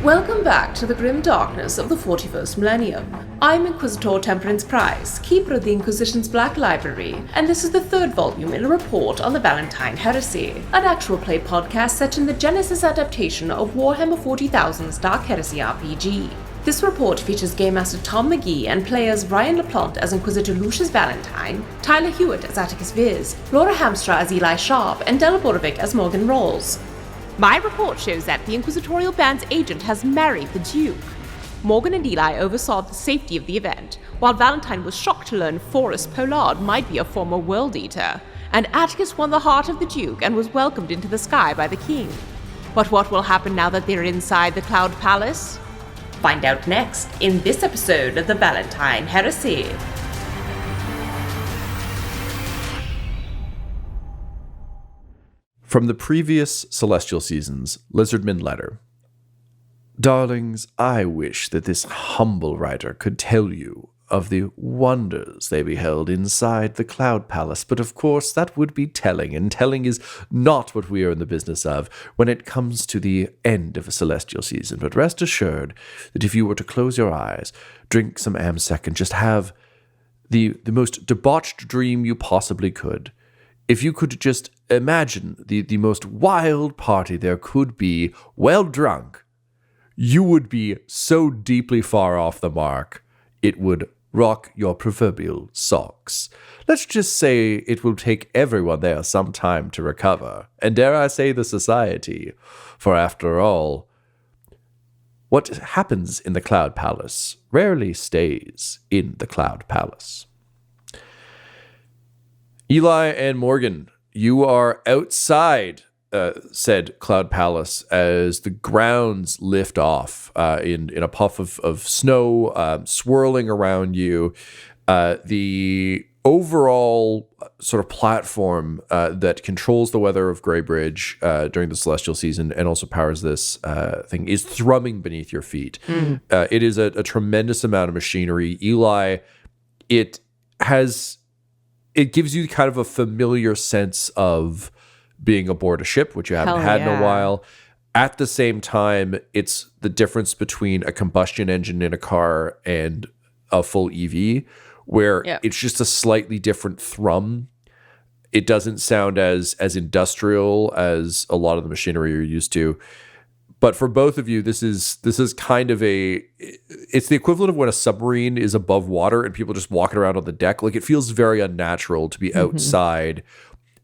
Welcome back to the grim darkness of the 41st millennium. I'm Inquisitor Temperance Price, keeper of the Inquisition's Black Library, and this is the third volume in a report on the Valentyne Heresy, an actual play podcast set in the Genesis adaptation of Warhammer 40,000's Dark Heresy RPG. This report features Game Master Tom McGee and players Ryan LaPlante as Inquisitor Lucius Valentyne, Tyler Hewitt as Attikus Viz, Laura Hamstra as Eli Sharp, and Della Borovic as Morgan Rawls. My report shows that the Inquisitorial band's agent has married the Duke. Morgan and Eli oversaw the safety of the event, while Valentyne was shocked to learn Forest Pollard might be a former World Eater, and Attikus won the heart of the Duke and was welcomed into the sky by the King. But what will happen now that they're inside the Cloud Palace? Find out next in this episode of the Valentyne Heresy. From the previous Celestial Seasons, Lizardman Letter. Darlings, I wish that this humble writer could tell you of the wonders they beheld inside the Cloud Palace, but of course that would be telling, and telling is not what we are in the business of when it comes to the end of a Celestial Season. But rest assured that if you were to close your eyes, drink some Amsec, and just have the most debauched dream you possibly could, if you could just imagine the most wild party there could be, well drunk, you would be so deeply far off the mark, it would rock your proverbial socks. Let's just say it will take everyone there some time to recover, and dare I say the society, for after all, what happens in the Cloud Palace rarely stays in the Cloud Palace. Eli and Morgan, you are outside said Cloud Palace as the grounds lift off in a puff of snow swirling around you. The overall sort of platform that controls the weather of Greybridge during the Celestial Season and also powers this thing is thrumming beneath your feet. It is a tremendous amount of machinery. Eli, it gives you kind of a familiar sense of being aboard a ship, which you haven't had in a while. At the same time, it's the difference between a combustion engine in a car and a full EV, where it's just a slightly different thrum. It doesn't sound as industrial as a lot of the machinery you're used to. But for both of you, this is kind of it's the equivalent of when a submarine is above water and people just walking around on the deck. Like, it feels very unnatural to be outside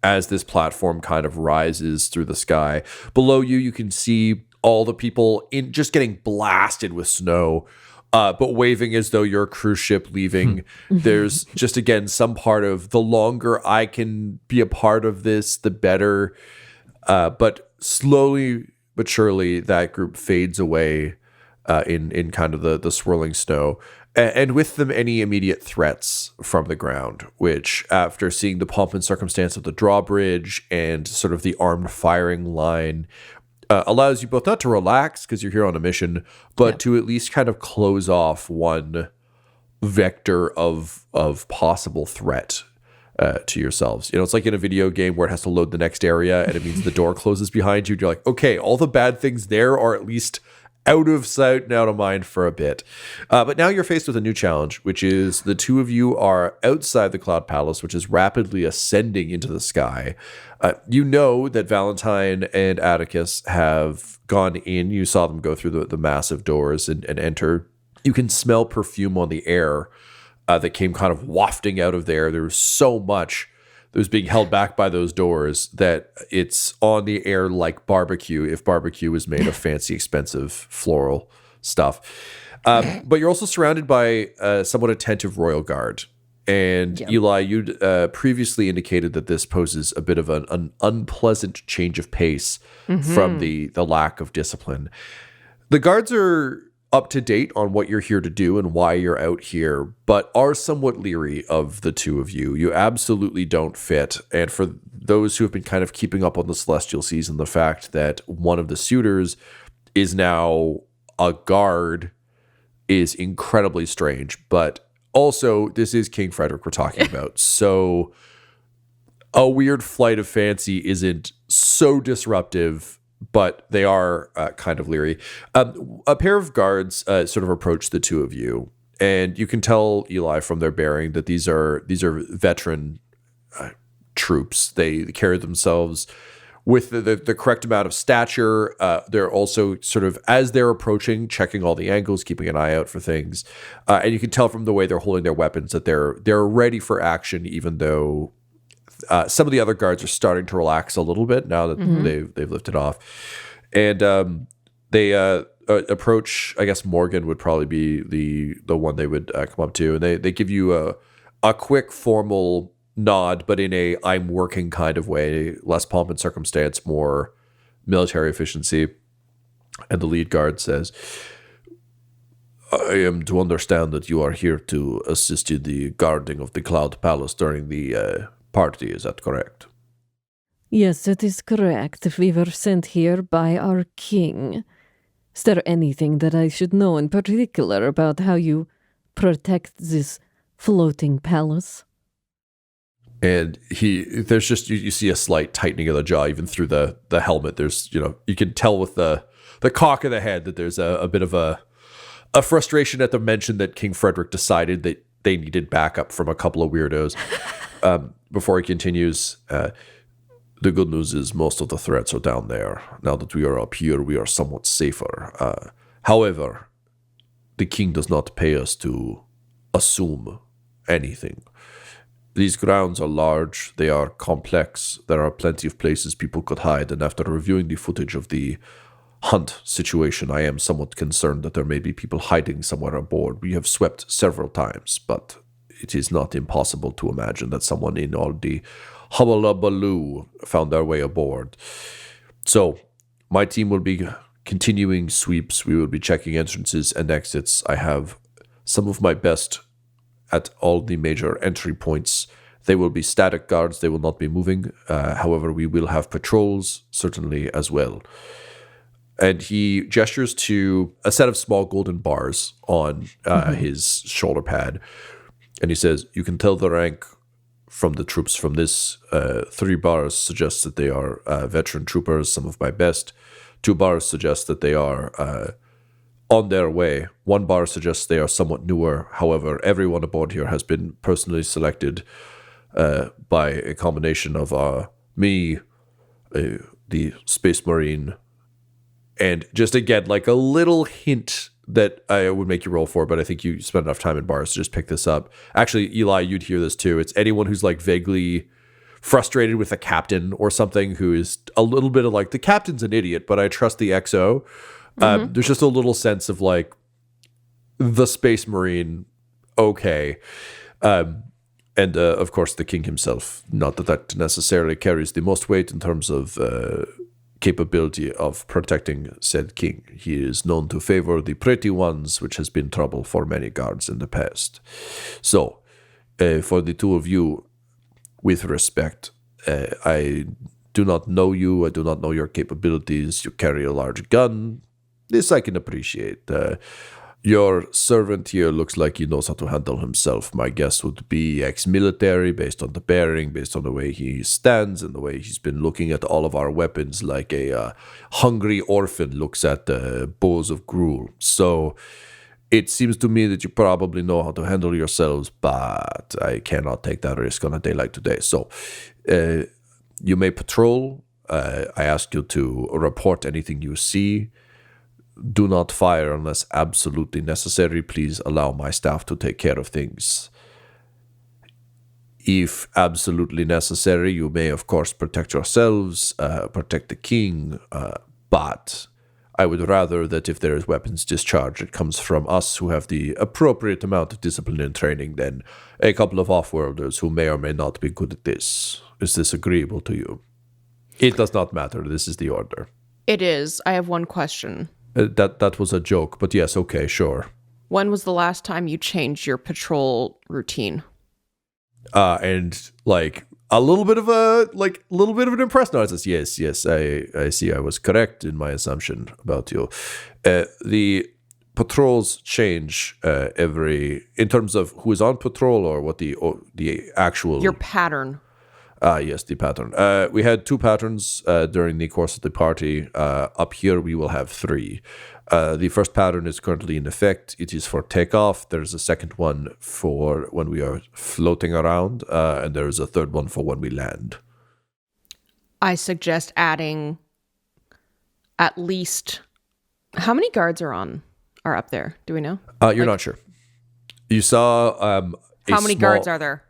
as this platform kind of rises through the sky. Below you, you can see all the people in just getting blasted with snow, but waving as though you're a cruise ship leaving. There's just, again, some part of the longer I can be a part of this, the better. But slowly but surely that group fades away in kind of the swirling snow. And with them, any immediate threats from the ground, which, after seeing the pomp and circumstance of the drawbridge and sort of the armed firing line, allows you both not to relax because you're here on a mission, but to at least kind of close off one vector of possible threat to yourselves. You know, it's like in a video game where it has to load the next area and it means the door closes behind you. And you're like, okay, all the bad things there are at least out of sight and out of mind for a bit. But now you're faced with a new challenge, which is the two of you are outside the Cloud Palace, which is rapidly ascending into the sky. You know that Valentyne and Attikus have gone in. You saw them go through the massive doors and enter. You can smell perfume on the air that came kind of wafting out of there. There was so much that was being held back by those doors that it's on the air like barbecue, if barbecue was made of fancy, expensive floral stuff. But you're also surrounded by a somewhat attentive royal guard. And Eli, you'd previously indicated that this poses a bit of an unpleasant change of pace from the lack of discipline. The guards are up to date on what you're here to do and why you're out here, but are somewhat leery of the two of you. You absolutely don't fit. And for those who have been kind of keeping up on the Celestial Season, the fact that one of the suitors is now a guard is incredibly strange. But also, this is King Frederick we're talking about. So a weird flight of fancy isn't so disruptive but they are kind of leery. A pair of guards sort of approach the two of you, and you can tell, Eli, from their bearing that these are veteran troops. They carry themselves with the correct amount of stature. They're also sort of, as they're approaching, checking all the angles, keeping an eye out for things. And you can tell from the way they're holding their weapons that they're ready for action, even though some of the other guards are starting to relax a little bit now that they've lifted off. And they approach, I guess Morgan would probably be the one they would come up to. And they give you a quick formal nod, but in a I'm working kind of way, less pomp and circumstance, more military efficiency. And the lead guard says, I am to understand that you are here to assist in the guarding of the Cloud Palace during the party. Is that correct? Yes, it is correct. We were sent here by our king. Is there anything that I should know in particular about how you protect this floating palace? And there's just, you see a slight tightening of the jaw, even through the helmet. There's, you can tell with the cock of the head that there's a bit of a frustration at the mention that King Frederick decided that they needed backup from a couple of weirdos. Before he continues, the good news is most of the threats are down there. Now that we are up here, we are somewhat safer. However, the king does not pay us to assume anything. These grounds are large, they are complex, there are plenty of places people could hide, and after reviewing the footage of the hunt situation, I am somewhat concerned that there may be people hiding somewhere aboard. We have swept several times, but it is not impossible to imagine that someone in all the hullabaloo found their way aboard. So, my team will be continuing sweeps. We will be checking entrances and exits. I have some of my best at all the major entry points. They will be static guards. They will not be moving. However, we will have patrols, certainly, as well. And he gestures to a set of small golden bars on his shoulder pad. And he says, you can tell the rank from the troops from this. 3 bars suggest that they are veteran troopers, some of my best. 2 bars suggest that they are on their way. 1 bar suggests they are somewhat newer. However, everyone aboard here has been personally selected by a combination of me, the Space Marine, and just again, like a little hint that I would make you roll for, but I think you spent enough time in bars to just pick this up. Actually, Eli, you'd hear this too. It's anyone who's like vaguely frustrated with the captain or something, who is a little bit of like, the captain's an idiot, but I trust the XO. There's just a little sense of like the Space Marine, okay. And of course the king himself, not that necessarily carries the most weight in terms of capability of protecting said king. He is known to favor the pretty ones, which has been trouble for many guards in the past. So, for the two of you, with respect, I do not know you, I do not know your capabilities, you carry a large gun. This I can appreciate. Your servant here looks like he knows how to handle himself. My guess would be ex-military, based on the bearing, based on the way he stands, and the way he's been looking at all of our weapons like a hungry orphan looks at bowls of gruel. So it seems to me that you probably know how to handle yourselves, but I cannot take that risk on a day like today. So you may patrol. I ask you to report anything you see. Do not fire unless absolutely necessary. Please allow my staff to take care of things. If absolutely necessary, you may, of course, protect yourselves, protect the king, but I would rather that if there is weapons discharge, it comes from us who have the appropriate amount of discipline and training than a couple of off-worlders who may or may not be good at this. Is this agreeable to you? It does not matter. This is the order. It is. I have one question. That was a joke, but yes, okay, sure. When was the last time you changed your patrol routine? And like a little bit of an impression. No, it says, yes, I see. I was correct in my assumption about you. The patrols change in terms of who is on patrol or what the actual your pattern. Yes, the pattern. We had 2 patterns during the course of the party. Up here, we will have 3. The first pattern is currently in effect. It is for takeoff. There's a second one for when we are floating around, and there is a third one for when we land. I suggest adding at least... How many guards are up there? Do we know? You're not sure. You saw how many guards are there?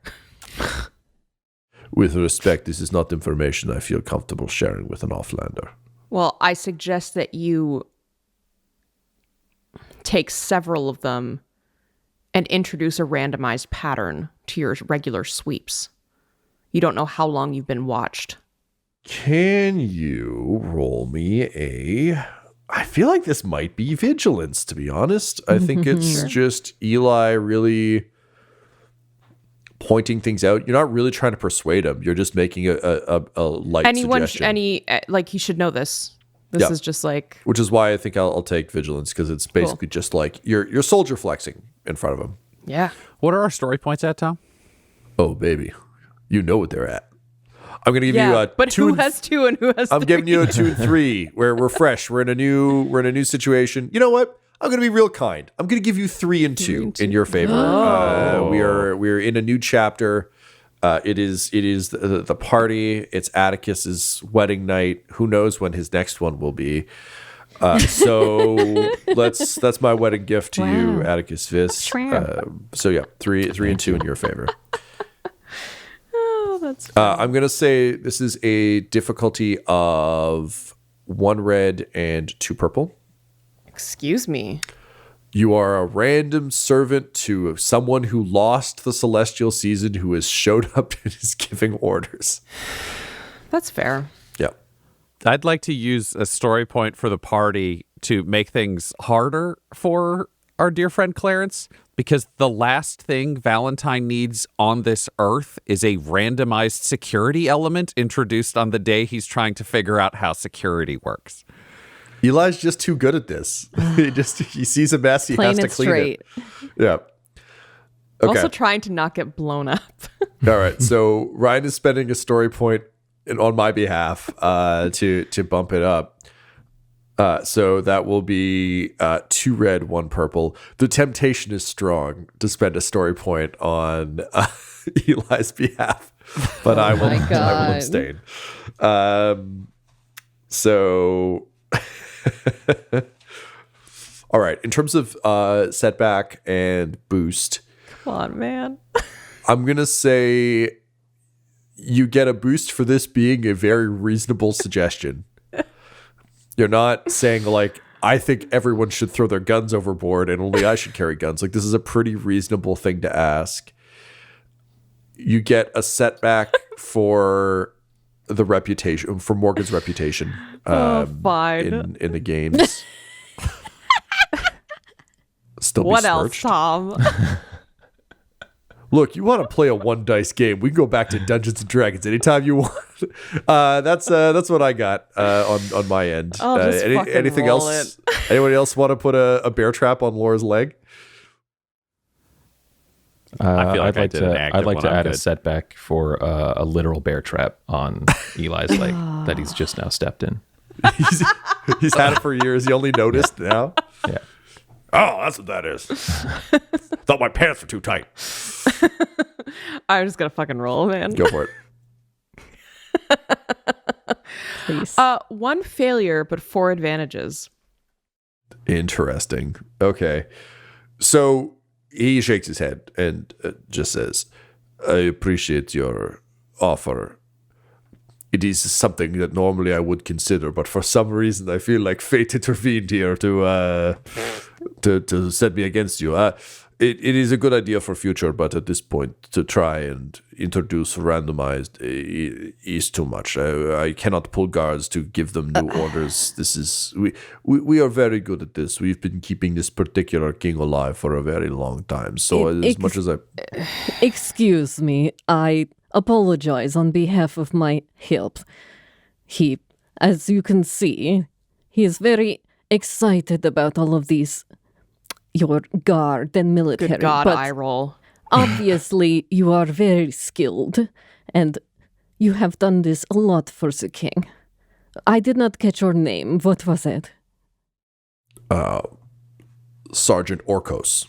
With respect, this is not information I feel comfortable sharing with an offlander. Well, I suggest that you take several of them and introduce a randomized pattern to your regular sweeps. You don't know how long you've been watched. Can you roll me I feel like this might be vigilance, to be honest. I think it's just Eli really pointing things out. You're not really trying to persuade him. You're just making a light suggestion. He should know this. This is just like... Which is why I think I'll take vigilance, because it's basically just like you're soldier flexing in front of him. Yeah. What are our story points at, Tom? Oh, baby. You know what they're at. I'm going to give you a but 2 who has 2 and who has 3? I'm giving you a 2 and 3 where we're fresh. We're in a new situation. You know what? I'm going to be real kind. I'm going to give you 3 and 2 in your favor. We're in a new chapter. It is the party. It's Attikus's wedding night. Who knows when his next one will be? So that's my wedding gift to you, Attikus Viss. So yeah, 3 and 2 in your favor. That's I'm going to say this is a difficulty of 1 red and 2 purple. Excuse me. You are a random servant to someone who lost the celestial season who has showed up and is giving orders. That's fair. Yeah. I'd like to use a story point for the party to make things harder for our dear friend Clarence, because the last thing Valentyne needs on this earth is a randomized security element introduced on the day he's trying to figure out how security works. Eli's just too good at this. He sees a mess, he has to clean it. Yeah. Okay. Also trying to not get blown up. All right. So Ryan is spending a story point on my behalf to bump it up. So that will be 2 red, 1 purple. The temptation is strong to spend a story point on Eli's behalf, but I will abstain. So, all right. In terms of setback and boost, Come on, man. I'm gonna say you get a boost for this being a very reasonable suggestion. You're not saying, like, I think everyone should throw their guns overboard and only I should carry guns. Like, this is a pretty reasonable thing to ask. You get a setback for the reputation, for Morgan's reputation Fine. in the games. Still be What else, smirched. Tom? Look, you want to play a 1 dice game? We can go back to Dungeons and Dragons anytime you want. That's what I got on my end. I'll just fucking anything roll else? Anybody else want to put a bear trap on Laura's leg? I feel like I'd like to add a setback for a literal bear trap on Eli's leg that he's just now stepped in. He's had it for years. He only noticed now. Yeah. Oh, that's what that is. Thought my pants were too tight. I'm just gonna fucking roll, man. Go for it. Please. 1 failure, but 4 advantages. Interesting. Okay. So he shakes his head and just says, I appreciate your offer. It is something that normally I would consider, but for some reason I feel like fate intervened here to set me against you. It is a good idea for future, but at this point to try and introduce randomized is too much. I cannot pull guards to give them new orders. This is we are very good at this. We've been keeping this particular king alive for a very long time. So as much as I Excuse me, I apologize on behalf of my help. He, as you can see, he is very excited about all of these, your guard and military. Good God, but eye roll. obviously, you are very skilled, and you have done this a lot for the king. I did not catch your name. What was it? Sergeant Orkos.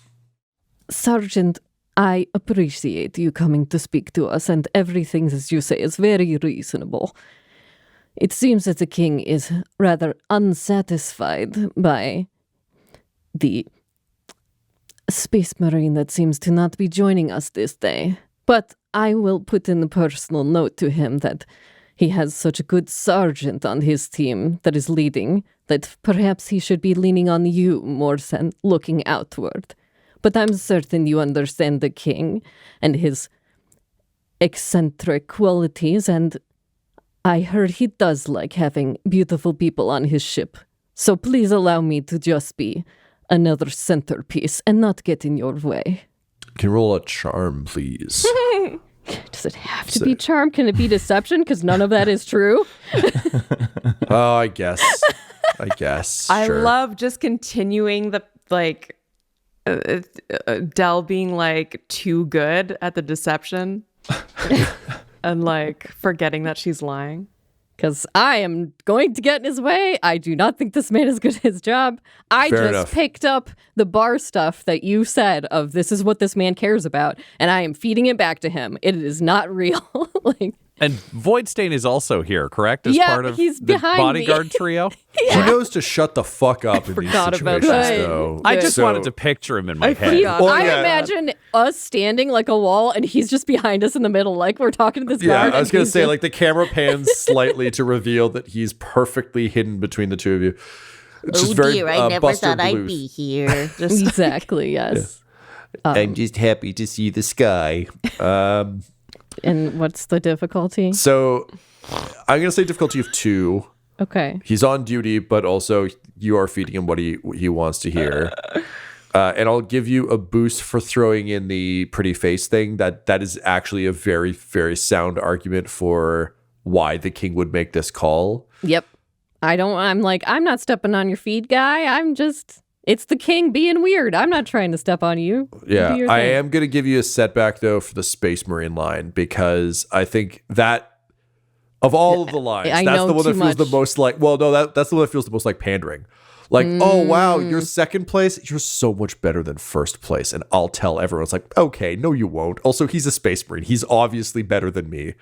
Sergeant, I appreciate you coming to speak to us, and everything that you say is very reasonable. It seems that the king is rather unsatisfied by the space marine that seems to not be joining us this day. But I will put in a personal note to him that he has such a good sergeant on his team that is leading, that perhaps he should be leaning on you more than looking outward. But I'm certain you understand the king and his eccentric qualities, and I heard he does like having beautiful people on his ship. So please allow me to just be another centerpiece and not get in your way. Can you roll a charm, please? Does it have to be charm? Can it be deception? Because none of that is true. Oh, I guess. I Sure. love just continuing the Dell being like too good at the deception and like forgetting that she's lying. Because I am going to get in his way. I do not think this man is good at his job. I Fair just enough. picked up the bar stuff that you said of this is what this man cares about, and I am feeding it back to him. It is not real. And Voidstain is also here, correct? As Yeah, part of he's the behind me. bodyguard trio? He knows to shut the fuck up in these forgot about situations, that. though. I just So- wanted to picture him in my head. I imagine us standing like a wall, and he's just behind us in the middle, like we're talking to this Yeah, guard. I was and going to he's say, just- like, the camera pans slightly to reveal that he's perfectly hidden between the two of you. It's just very I never Buster thought I'd Bluth. be here. Just Exactly, yes. I'm just happy to see the sky. And what's the difficulty? So I'm going to say difficulty of 2. Okay. He's on duty, but also you are feeding him what he wants to hear. And I'll give you a boost for throwing in the pretty face thing. That is actually a very, very sound argument for why the king would make this call. Yep. I'm not stepping on your feet, guy. It's the king being weird. I'm not trying to step on you. Yeah, Do your I thing. am going to give you a setback, though, for the Space Marine line, because I think that of all of the lines, I that's know the one that too feels the much. most like, well, no, that's the one that feels the most like pandering. Like, oh, wow, you're second place. You're so much better than first place. And I'll tell everyone, it's like, okay, no, you won't. Also, he's a Space Marine. He's obviously better than me.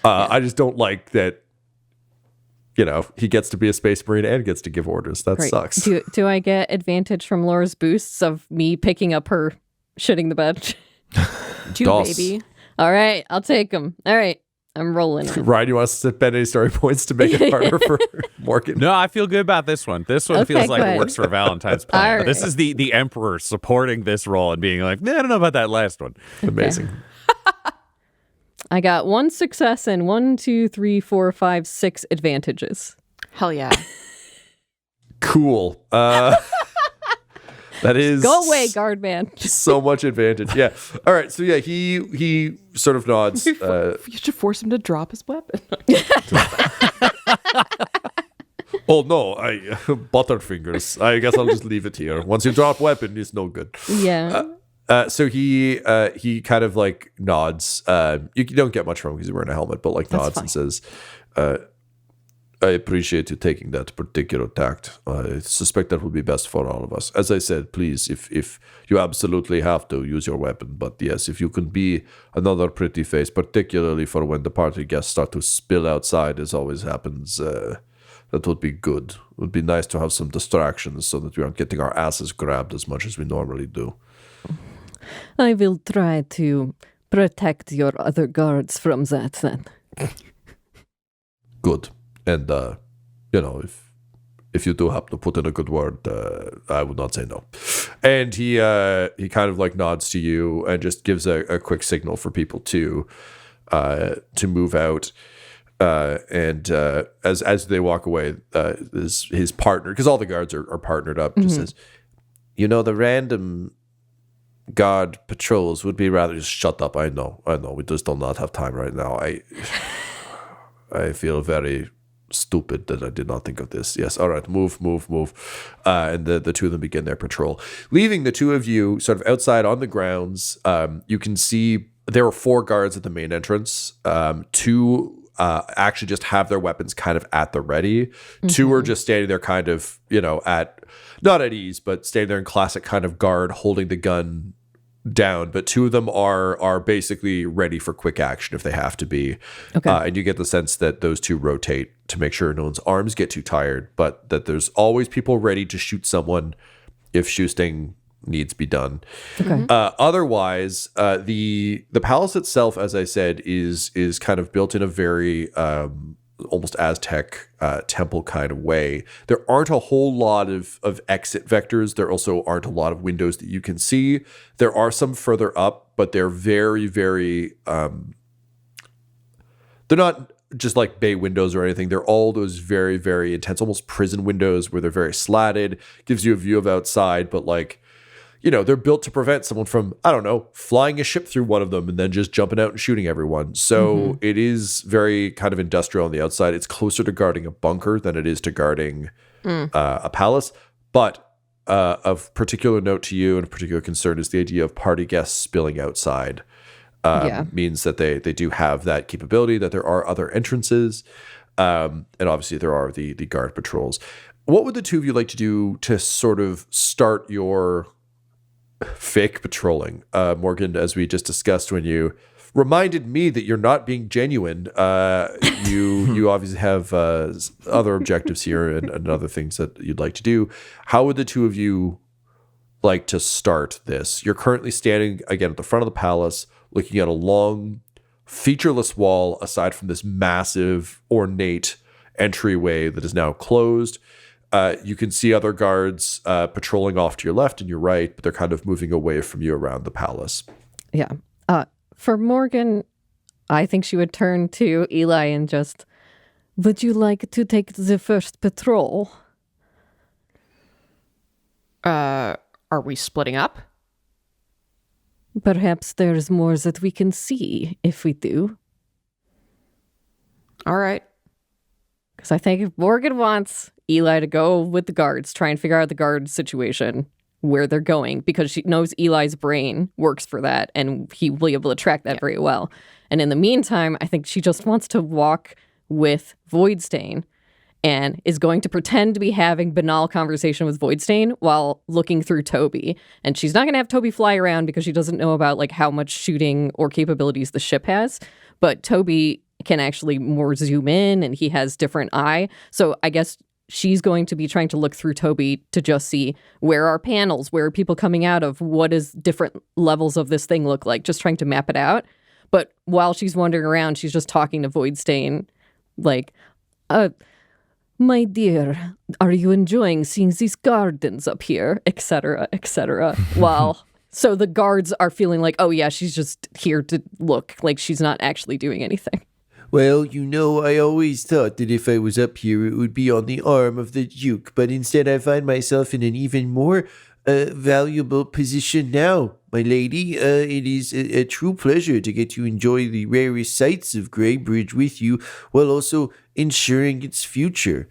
I just don't like that, he gets to be a Space Marine and gets to give orders. That Great. sucks. Do I get advantage from Laura's boosts of me picking up her shitting the bed? two Dos. baby. All right, I'll take them. All right, I'm rolling it. Ryan, you want us to spend any story points to make it harder for Morgan? No, I feel good about this one. This one Okay, feels like good. it works for Valentine's plan. All This right. is the Emperor supporting this role and being like, I don't know about that last one. Amazing. I got 1 success and 1, 2, 3, 4, 5, 6 advantages. Hell yeah. Cool. That is Go away, guard man. so much advantage. Yeah. All right. So yeah, he sort of nods. You should force him to drop his weapon. Oh no, I butterfingers. I guess I'll just leave it here. Once you drop weapon, it's no good. Yeah. So he kind of like nods. You don't get much from him because he's wearing a helmet, but like nods and says, I appreciate you taking that particular tact. I suspect that will be best for all of us. As I said, please, if you absolutely have to, use your weapon. But yes, if you can be another pretty face, particularly for when the party guests start to spill outside, as always happens, that would be good. It would be nice to have some distractions so that we aren't getting our asses grabbed as much as we normally do. I will try to protect your other guards from that then. Good. And, if you do have to put in a good word, I would not say no. And he kind of like nods to you and just gives a quick signal for people to move out. And as they walk away, his partner, because all the guards are partnered up, just says, the random guard patrols would be rather just shut up. I know. We just do not have time right now. I feel very stupid that I did not think of this. Yes. All right. Move. And the two of them begin their patrol. Leaving the two of you sort of outside on the grounds, you can see there are 4 guards at the main entrance. 2 actually just have their weapons kind of at the ready. 2 are just standing there kind of, not at ease, but standing there in classic kind of guard, holding the gun down. But 2 of them are basically ready for quick action if they have to be. Okay. And you get the sense that those 2 rotate to make sure no one's arms get too tired, but that there's always people ready to shoot someone if shooting needs be done. Okay. Otherwise, the palace itself, as I said, is kind of built in a very almost Aztec temple kind of way. There aren't a whole lot of exit vectors. There also aren't a lot of windows that you can see. There are some further up, but they're very, very they're not just like bay windows or anything. They're all those very, very intense, almost prison windows where they're very slatted, gives you a view of outside, but like, they're built to prevent someone from, I don't know, flying a ship through one of them and then just jumping out and shooting everyone. So it is very kind of industrial on the outside. It's closer to guarding a bunker than it is to guarding a palace. But of particular note to you and a particular concern is the idea of party guests spilling outside. Means that they do have that capability, that there are other entrances. And obviously there are the guard patrols. What would the 2 of you like to do to sort of start your fake patrolling? Morgan, as we just discussed when you reminded me that you're not being genuine, you obviously have other objectives here and other things that you'd like to do. How would the 2 of you like to start this? You're currently standing again at the front of the palace, looking at a long, featureless wall aside from this massive, ornate entryway that is now closed. You can see other guards patrolling off to your left and your right, but they're kind of moving away from you around the palace. Yeah. For Morgan, I think she would turn to Eli and just, would you like to take the first patrol? Are we splitting up? Perhaps there's more that we can see if we do. All right. Because I think if Morgan wants Eli to go with the guards, try and figure out the guard situation, where they're going, because she knows Eli's brain works for that, and he will be able to track that very well. And in the meantime, I think she just wants to walk with Voidstain and is going to pretend to be having banal conversation with Voidstain while looking through Toby. And she's not going to have Toby fly around because she doesn't know about like how much shooting or capabilities the ship has. But Toby can actually more zoom in, and he has different eye. So I guess she's going to be trying to look through Toby to just see where are panels, where are people coming out of, what does different levels of this thing look like, just trying to map it out. But while she's wandering around, she's just talking to Voidstain like, my dear, are you enjoying seeing these gardens up here, etc., etc. So the guards are feeling like, oh yeah, she's just here to look, like she's not actually doing anything. Well, I always thought that if I was up here, it would be on the arm of the Duke, but instead I find myself in an even more valuable position now, my lady. It is a true pleasure to get to enjoy the rarest sights of Greybridge with you, while also ensuring its future.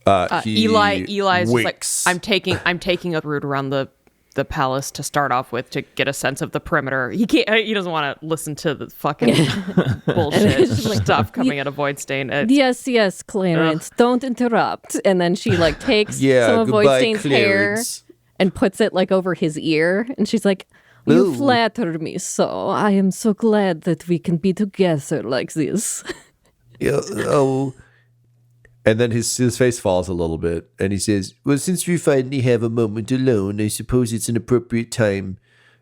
Eli's like, I'm taking a route around the palace to start off with to get a sense of the perimeter. He doesn't want to listen to the fucking bullshit stuff coming out of Voidstain. Yes, Clarence, don't interrupt. And then she like takes some of Voidstain's hair and puts it like over his ear, and she's like, you flatter me so. I am so glad that we can be together like this. And then his face falls a little bit, and he says, well, since we finally have a moment alone, I suppose it's an appropriate time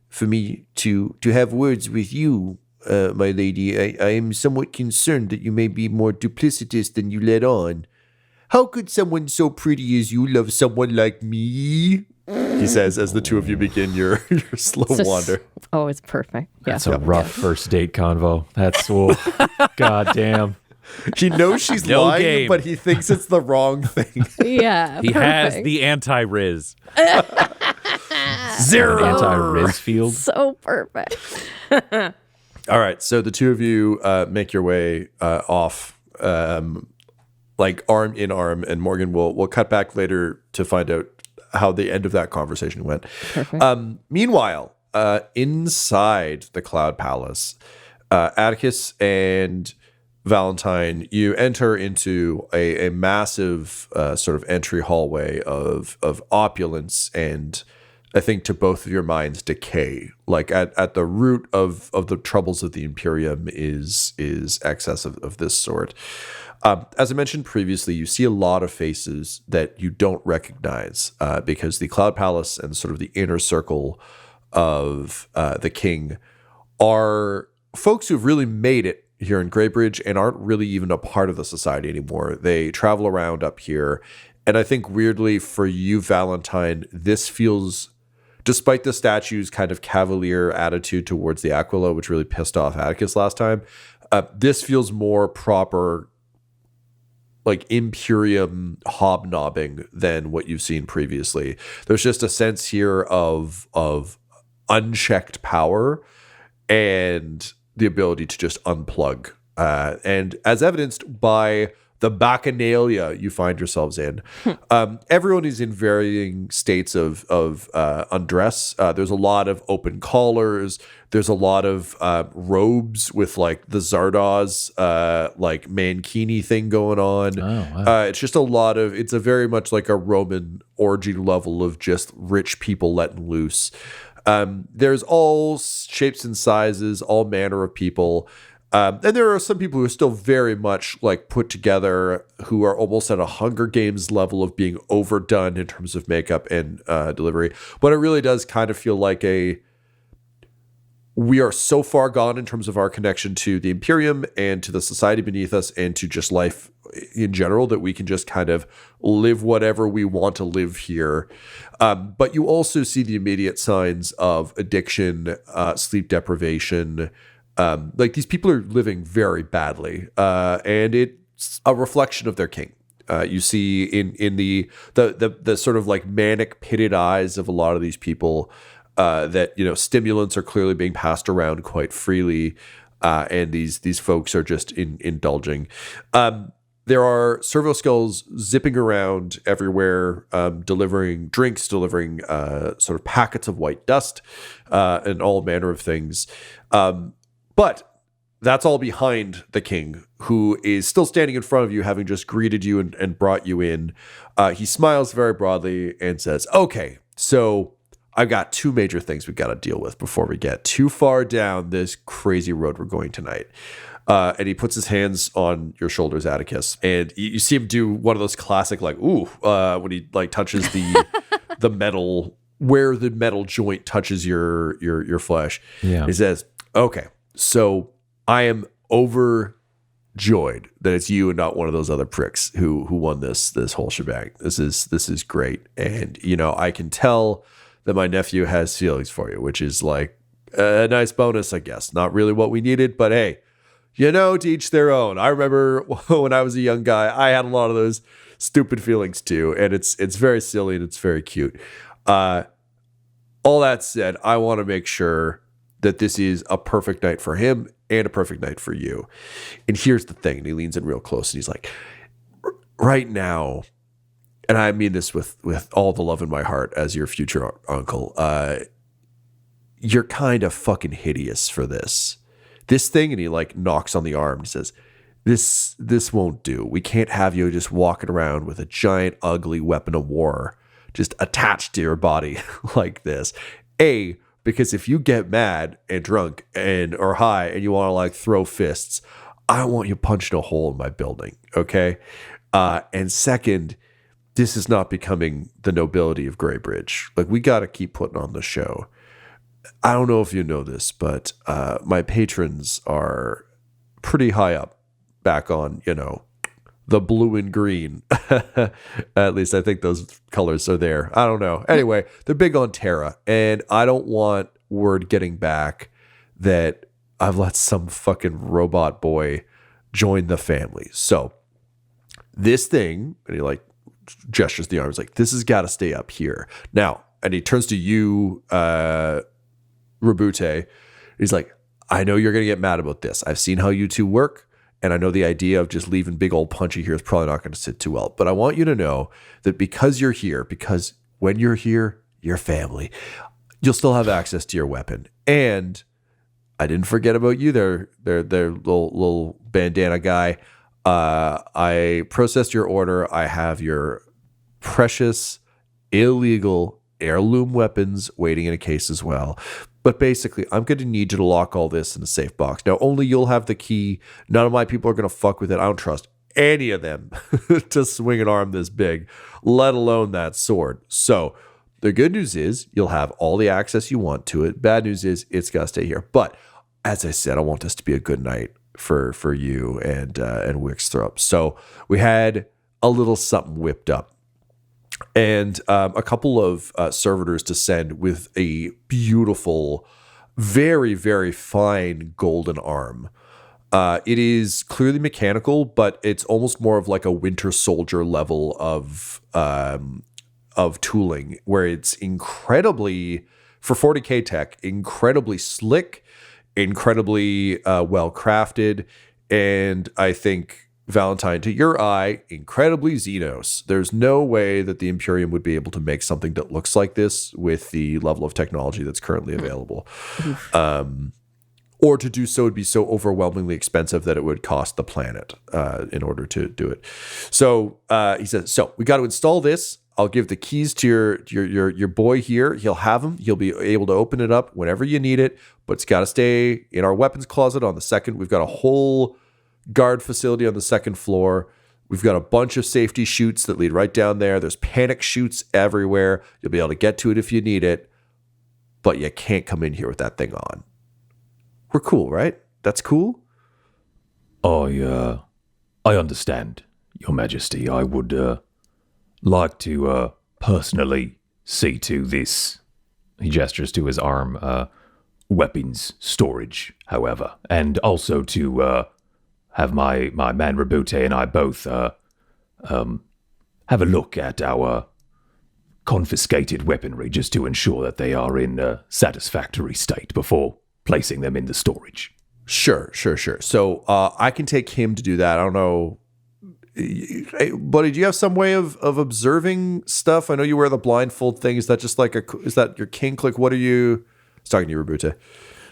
for me to have words with you, my lady. I am somewhat concerned that you may be more duplicitous than you let on. How could someone so pretty as you love someone like me? He says as the two of you begin your slow wander. Oh, it's perfect. Yeah. That's a rough first date convo. That's, god damn. He knows she's lying, but he thinks it's the wrong thing. Yeah, he has the anti-Riz. Zero anti-Riz field. So perfect. All right, so the two of you make your way off, like arm in arm, and Morgan will cut back later to find out how the end of that conversation went. Perfect. Meanwhile, inside the Cloud Palace, Attikus and Valentyne, you enter into a massive sort of entry hallway of opulence and, I think, to both of your minds, decay. Like at the root of the troubles of the Imperium is excess of this sort. As I mentioned previously, you see a lot of faces that you don't recognize because the Cloud Palace and sort of the inner circle of the king are folks who've really made it here in Greybridge and aren't really even a part of the society anymore. They travel around up here. And I think weirdly for you, Valentyne, this feels, despite the statue's kind of cavalier attitude towards the Aquila, which really pissed off Attikus last time, this feels more proper, like Imperium hobnobbing than what you've seen previously. There's just a sense here of unchecked power and the ability to just unplug. And as evidenced by the bacchanalia you find yourselves in, everyone is in varying states of undress. There's a lot of open collars. There's a lot of robes with like the Zardoz like mankini thing going on. Oh, wow. It's just a lot of, it's a very much like a Roman orgy level of just rich people letting loose. There's all shapes and sizes, all manner of people. And there are some people who are still very much like put together, who are almost at a Hunger Games level of being overdone in terms of makeup and delivery. But it really does kind of feel like we are so far gone in terms of our connection to the Imperium and to the society beneath us and to just life in general that we can just kind of live whatever we want to live here. But you also see the immediate signs of addiction, sleep deprivation. Like these people are living very badly, and it's a reflection of their king. You see in the sort of like manic pitted eyes of a lot of these people that, you know, stimulants are clearly being passed around quite freely, and these folks are just indulging. There are servo skulls zipping around everywhere, delivering drinks, delivering sort of packets of white dust, and all manner of things. But that's all behind the king, who is still standing in front of you, having just greeted you and brought you in. He smiles very broadly and says, okay, so I've got two major things we've got to deal with before we get too far down this crazy road we're going tonight. And he puts his hands on your shoulders, Attikus, and you see him do one of those classic, like, ooh, when he like touches the metal, where the metal joint touches your flesh. Yeah. He says, okay, so I am overjoyed that it's you and not one of those other pricks who won this whole shebang. This is great. And, you know, I can tell that my nephew has feelings for you, which is like a nice bonus, I guess. Not really what we needed, but hey, you know, to each their own. I remember when I was a young guy, I had a lot of those stupid feelings too, and it's very silly and it's very cute. All that said, I want to make sure that this is a perfect night for him and a perfect night for you. And here's the thing, and he leans in real close and he's like, right now, and I mean this with all the love in my heart as your future uncle, you're kind of fucking hideous for this thing. And he like knocks on the arm and says, this won't do. We can't have you just walking around with a giant, ugly weapon of war just attached to your body like this. Because if you get mad and drunk or high and you want to like throw fists, I don't want you punching a hole in my building. Okay. And second, this is not becoming the nobility of Greybridge. Like, we got to keep putting on the show. I don't know if you know this, but my patrons are pretty high up back on, you know, the blue and green. At least I think those colors are there. I don't know. Anyway, they're big on Terra, and I don't want word getting back that I've let some fucking robot boy join the family. So this thing, and he like gestures the arms, like, this has got to stay up here. Now, and he turns to you, Rabute. He's like, I know you're going to get mad about this. I've seen how you two work, and I know the idea of just leaving big old Punchy here is probably not going to sit too well. But I want you to know that because you're here, because when you're here, you're family, you'll still have access to your weapon. And I didn't forget about you there, little bandana guy. I processed your order. I have your precious, illegal heirloom weapons waiting in a case as well. But basically, I'm going to need you to lock all this in a safe box. Now, only you'll have the key. None of my people are going to fuck with it. I don't trust any of them to swing an arm this big, let alone that sword. So the good news is you'll have all the access you want to it. Bad news is it's got to stay here. But as I said, I want this to be a good night for you and Wickstrop. So we had a little something whipped up. And a couple of servitors to send with a beautiful, very, very fine golden arm. It is clearly mechanical, but it's almost more of like a Winter Soldier level of tooling, where it's incredibly, for 40K tech, incredibly slick, incredibly well crafted, and I think, Valentyne, to your eye, incredibly Xenos. There's no way that the Imperium would be able to make something that looks like this with the level of technology that's currently available. Or to do so would be so overwhelmingly expensive that it would cost the planet in order to do it. So he says, so we got to install this. I'll give the keys to your boy here. He'll have them. He'll be able to open it up whenever you need it, but it's got to stay in our weapons closet on the second. We've got a whole guard facility on the second floor. We've got a bunch of safety chutes that lead right down there. There's panic chutes everywhere. You'll be able to get to it if you need it, but you can't come in here with that thing on. We're cool, right? That's cool? I understand, Your Majesty. I would like to personally see to this. He gestures to his arm, weapons storage, however, and also to have my man Rabute and I both have a look at our confiscated weaponry just to ensure that they are in a satisfactory state before placing them in the storage. Sure. So I can take him to do that. I don't know. Hey, buddy, do you have some way of observing stuff? I know you wear the blindfold thing. Is that just like is that your kink? Like, what are you? I was talking to you, Rabute.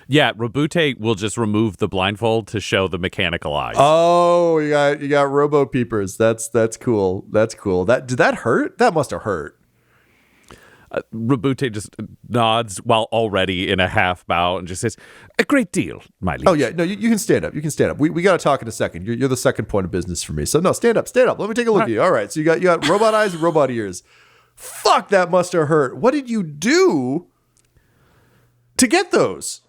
Yeah, Rabute will just remove the blindfold to show the mechanical eyes. Oh, you got robo peepers. That's cool. That's cool. Did that hurt? That must have hurt. Rabute just nods while already in a half bow and just says, "A great deal, my liege." Oh yeah, no, you can stand up. You can stand up. We got to talk in a second. You're the second point of business for me. So no, stand up. Let me take a look at you. All right. So you got robot eyes and robot ears. Fuck, that must have hurt. What did you do to get those?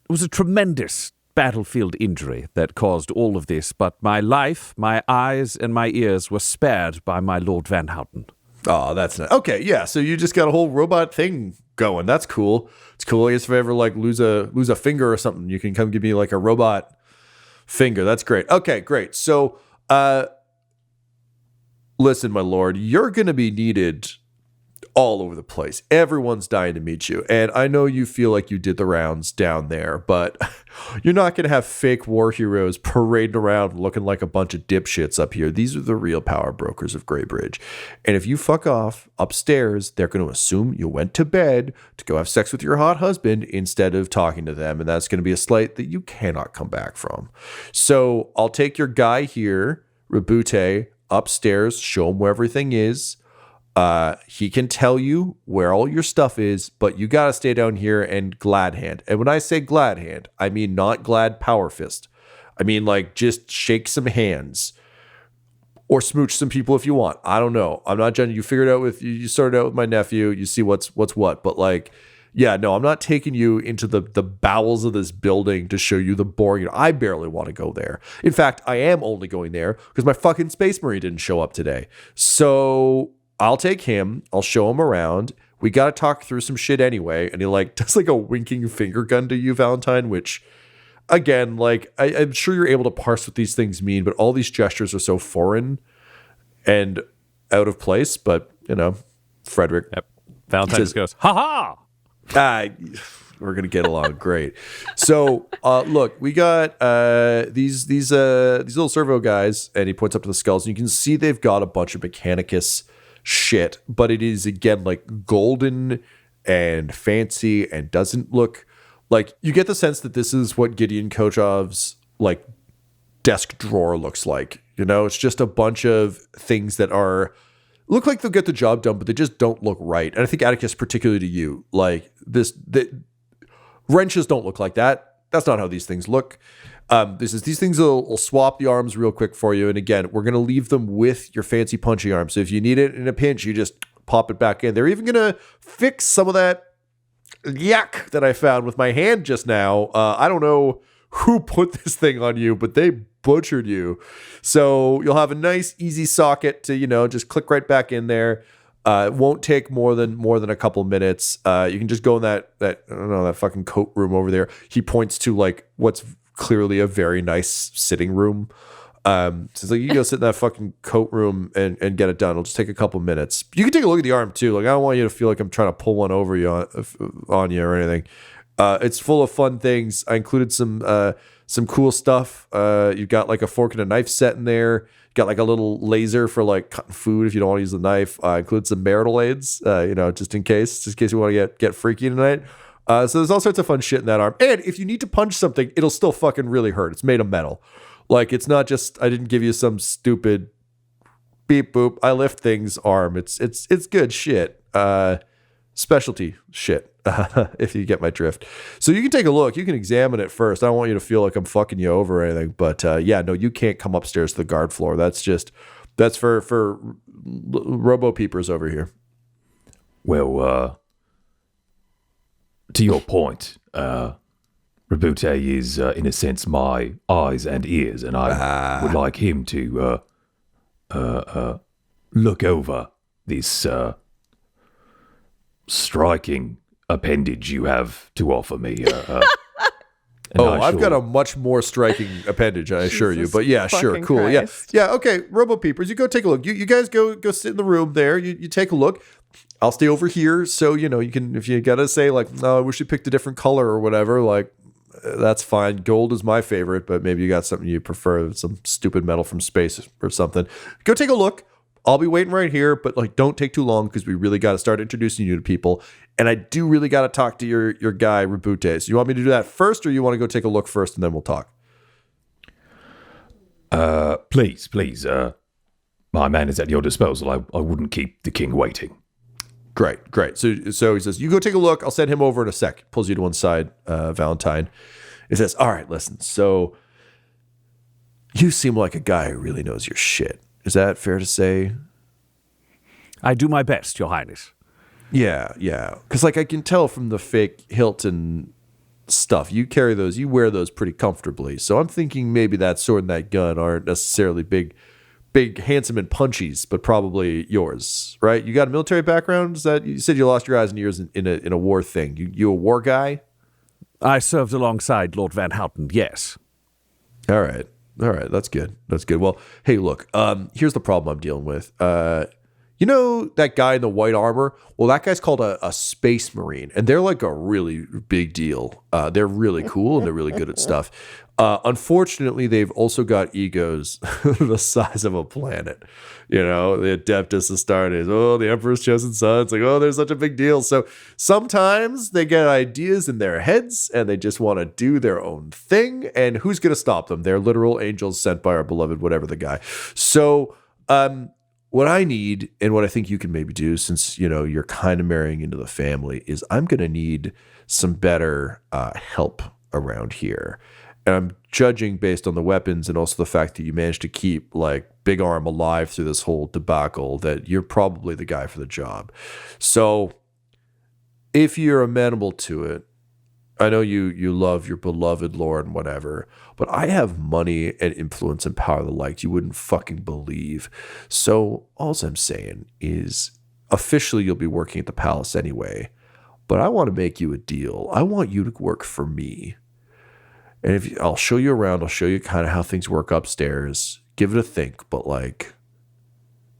It was a tremendous battlefield injury that caused all of this, but my life, my eyes, and my ears were spared by my Lord Van Houten. Oh, that's nice. Okay, yeah. So you just got a whole robot thing going. That's cool. It's cool. I guess if I ever like lose a finger or something, you can come give me like a robot finger. That's great. Okay, great. So, listen, my lord, you're going to be needed all over the place. Everyone's dying to meet you. And I know you feel like you did the rounds down there, but you're not going to have fake war heroes parading around looking like a bunch of dipshits up here. These are the real power brokers of Greybridge. And if you fuck off upstairs, they're going to assume you went to bed to go have sex with your hot husband instead of talking to them. And that's going to be a slight that you cannot come back from. So I'll take your guy here, Rabute, upstairs, show him where everything is. He can tell you where all your stuff is, but you got to stay down here and glad hand. And when I say glad hand, I mean not glad power fist. I mean like just shake some hands or smooch some people if you want. I don't know. I'm not judging. You figured out you started out with my nephew. You see what's what. But like, yeah, no, I'm not taking you into the bowels of this building to show you the boring. I barely want to go there. In fact, I am only going there because my fucking Space Marine didn't show up today. So I'll take him. I'll show him around. We got to talk through some shit anyway. And he like does like a winking finger gun to you, Valentyne, which again, like I'm sure you're able to parse what these things mean, but all these gestures are so foreign and out of place. But you know, Frederick. Yep. Valentyne just goes, "Ha ha!" We're gonna get along great. So look, we got these little servo guys, and he points up to the skulls, and you can see they've got a bunch of Mechanicus shit, but it is again like golden and fancy and doesn't look Like, you get the sense that this is what Gideon Kochov's, like, desk drawer looks like. You know, it's just a bunch of things that look like they'll get the job done, but they just don't look right. And I think, Attikus, particularly to you, like, wrenches don't look like that. That's not how these things look. These things will swap the arms real quick for you. And again, we're going to leave them with your fancy punchy arm. So if you need it in a pinch, you just pop it back in. They're even going to fix some of that yuck that I found with my hand just now. I don't know who put this thing on you, but they butchered you. So you'll have a nice, easy socket to, just click right back in there. It won't take more than a couple minutes. You can just go in that I don't know, that fucking coat room over there. He points to like what's clearly a very nice sitting room. So it's like, you can go sit in that fucking coat room and get it done. It'll just take a couple minutes. You can take a look at the arm too. Like, I don't want you to feel like I'm trying to pull one over you on you or anything. It's full of fun things. I included some cool stuff. You've got like a fork and a knife set in there. You got like a little laser for like cutting food if you don't want to use the knife. I include some marital aids, just in case you want to get freaky tonight. So there's all sorts of fun shit in that arm. And if you need to punch something, it'll still fucking really hurt. It's made of metal. Like, it's not just, I didn't give you some stupid beep boop, I lift things arm. It's good shit. Specialty shit, if you get my drift. So you can take a look. You can examine it first. I don't want you to feel like I'm fucking you over or anything. But no, you can't come upstairs to the guard floor. That's for robo peepers over here. Well, to your point, Rabute is, in a sense, my eyes and ears, and I would like him to look over this striking appendage you have to offer me. I've got a much more striking appendage, I assure you. But yeah, sure, cool. Christ. Yeah, okay, Robo Peepers, you go take a look. You guys go sit in the room there. You take a look. I'll stay over here, so you can, if you gotta say like, no, I wish you picked a different color or whatever, like, that's fine. Gold is my favorite, but maybe you got something you prefer, some stupid metal from space or something. Go take a look. I'll be waiting right here, but like, don't take too long because we really got to start introducing you to people. And I do really got to talk to your guy, Rabute. So you want me to do that first, or you want to go take a look first and then we'll talk? Please. My man is at your disposal. I wouldn't keep the king waiting. Great. So he says, you go take a look. I'll send him over in a sec. Pulls you to one side, Valentyne. He says, all right, listen. So you seem like a guy who really knows your shit. Is that fair to say? I do my best, Your Highness. Yeah. Because like I can tell from the fake Hilton stuff, you wear those pretty comfortably. So I'm thinking maybe that sword and that gun aren't necessarily big, handsome and punchies, but probably yours, right? You got a military background? Is that, you said you lost your eyes and ears in a war thing? You a war guy? I served alongside Lord Van Houten, yes. All right, that's good. Well, hey, look, here's the problem I'm dealing with. You know that guy in the white armor? Well, that guy's called a space marine, and they're like a really big deal. They're really cool, and they're really good at stuff. Unfortunately, they've also got egos the size of a planet. You know, the Adeptus Astartes. Oh, the Emperor's chosen son. It's like, oh, they're such a big deal. So sometimes they get ideas in their heads, and they just want to do their own thing. And who's going to stop them? They're literal angels sent by our beloved, whatever the guy. So, what I need, and what I think you can maybe do, since you're kind of marrying into the family, is I'm going to need some better help around here. And I'm judging based on the weapons and also the fact that you managed to keep like Big Arm alive through this whole debacle, that you're probably the guy for the job. So if you're amenable to it, I know you love your beloved lord and whatever, but I have money and influence and power the like you wouldn't fucking believe. So all I'm saying is, officially you'll be working at the palace anyway, but I want to make you a deal. I want you to work for me. And I'll show you around, I'll show you kind of how things work upstairs. Give it a think, but like,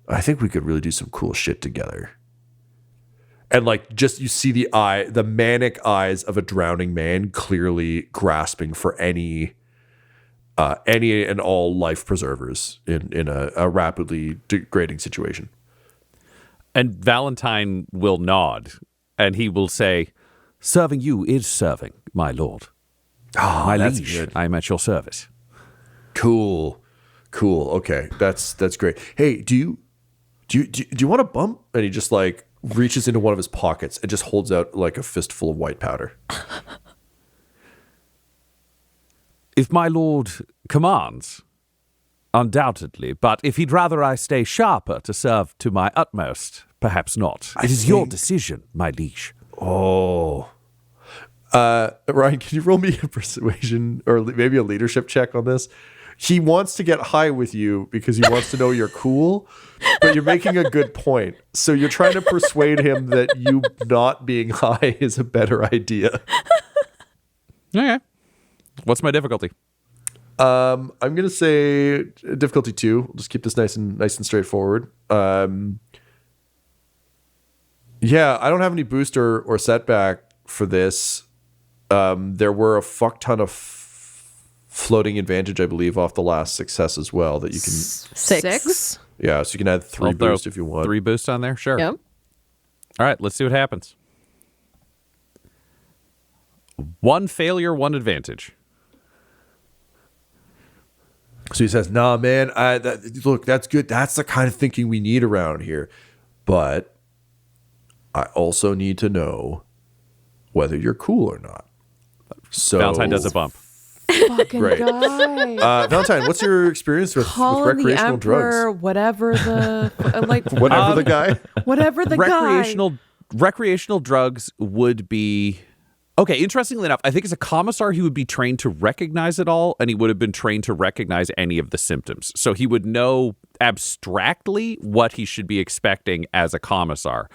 I think we could really do some cool shit together. And like, just you see the manic eyes of a drowning man clearly grasping for any and all life preservers in a rapidly degrading situation. And Valentyne will nod, and he will say, Serving you is serving, my lord. Oh, My that's liege, good. I am at your service. Cool. Okay, that's great. Hey, do you want a bump? And he just like reaches into one of his pockets and just holds out like a fistful of white powder. If my lord commands, undoubtedly, but if he'd rather I stay sharper to serve to my utmost, perhaps not. It is your decision, my liege. Oh. Ryan, can you roll me a persuasion or maybe a leadership check on this? He wants to get high with you because he wants to know you're cool, but you're making a good point. So you're trying to persuade him that you not being high is a better idea. Okay. What's my difficulty? I'm gonna say difficulty 2. We'll just keep this nice and straightforward. Yeah, I don't have any booster or setback for this. There were a fuck ton of floating advantage, I believe, off the last success as well that you can. 6? Yeah, so you can add 3 I'll throw boost if you want. 3 boosts on there? Sure. Yep. All right, let's see what happens. 1 failure, 1 advantage. So he says, "Nah, man. Look, that's good. That's the kind of thinking we need around here. But I also need to know whether you're cool or not." So Valentyne does a bump. Fucking Great. guy. Valentyne, what's your experience with Calling the recreational emperor, drugs? whatever the Whatever the guy. whatever the Recreational drugs would be okay. Interestingly enough, I think as a commissar, he would be trained to recognize it all, and he would have been trained to recognize any of the symptoms. So he would know abstractly what he should be expecting as a commissar.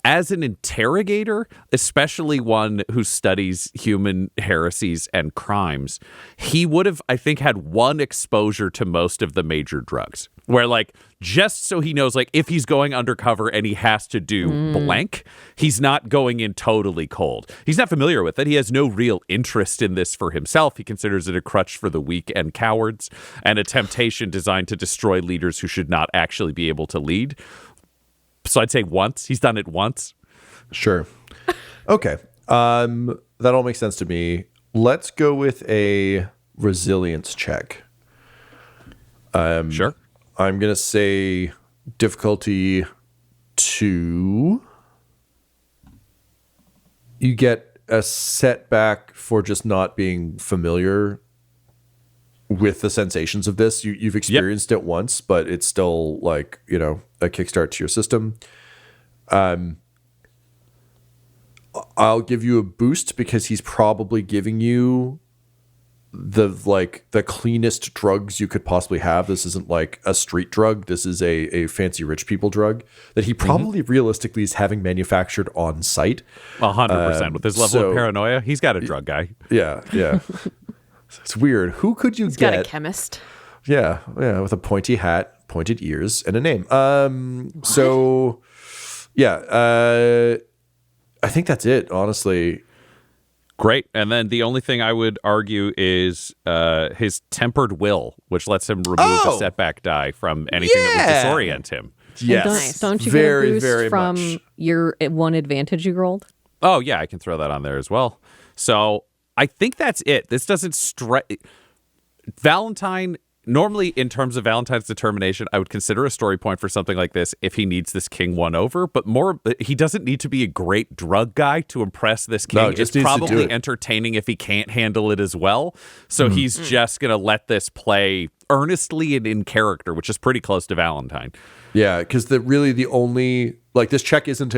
As an interrogator, especially one who studies human heresies and crimes, he would have, I think, had 1 exposure to most of the major drugs. Where, like, just so he knows, like, if he's going undercover and he has to do blank, he's not going in totally cold. He's not familiar with it. He has no real interest in this for himself. He considers it a crutch for the weak and cowards and a temptation designed to destroy leaders who should not actually be able to lead. So I'd say once. He's done it once. Sure. Okay. That all makes sense to me. Let's go with a resilience check. Sure. I'm going to say difficulty 2. You get a setback for just not being familiar with the sensations of this. You've experienced it once, but it's still like, a kickstart to your system. I'll give you a boost because he's probably giving you the cleanest drugs you could possibly have. This isn't like a street drug. This is a fancy rich people drug that he probably realistically is having manufactured on site. 100%. With his level of paranoia, he's got a drug guy. Yeah. It's weird. Who could you He's get? got a chemist. Yeah, with a pointy hat, pointed ears, and a name. So, yeah, I think that's it, honestly. Great. And then the only thing I would argue is his tempered will, which lets him remove a setback die from anything that would disorient him. Yes. Don't you very, get a boost very from much. your 1 advantage you rolled? Oh, yeah, I can throw that on there as well. So I think that's it. This doesn't Valentyne, normally in terms of Valentyne's determination, I would consider a story point for something like this if he needs this king won over, but he doesn't need to be a great drug guy to impress this king. No, just it's needs to do probably it. entertaining if he can't handle it as well. So he's just going to let this play earnestly and in character, which is pretty close to Valentyne. Yeah, because the only, like, this check isn't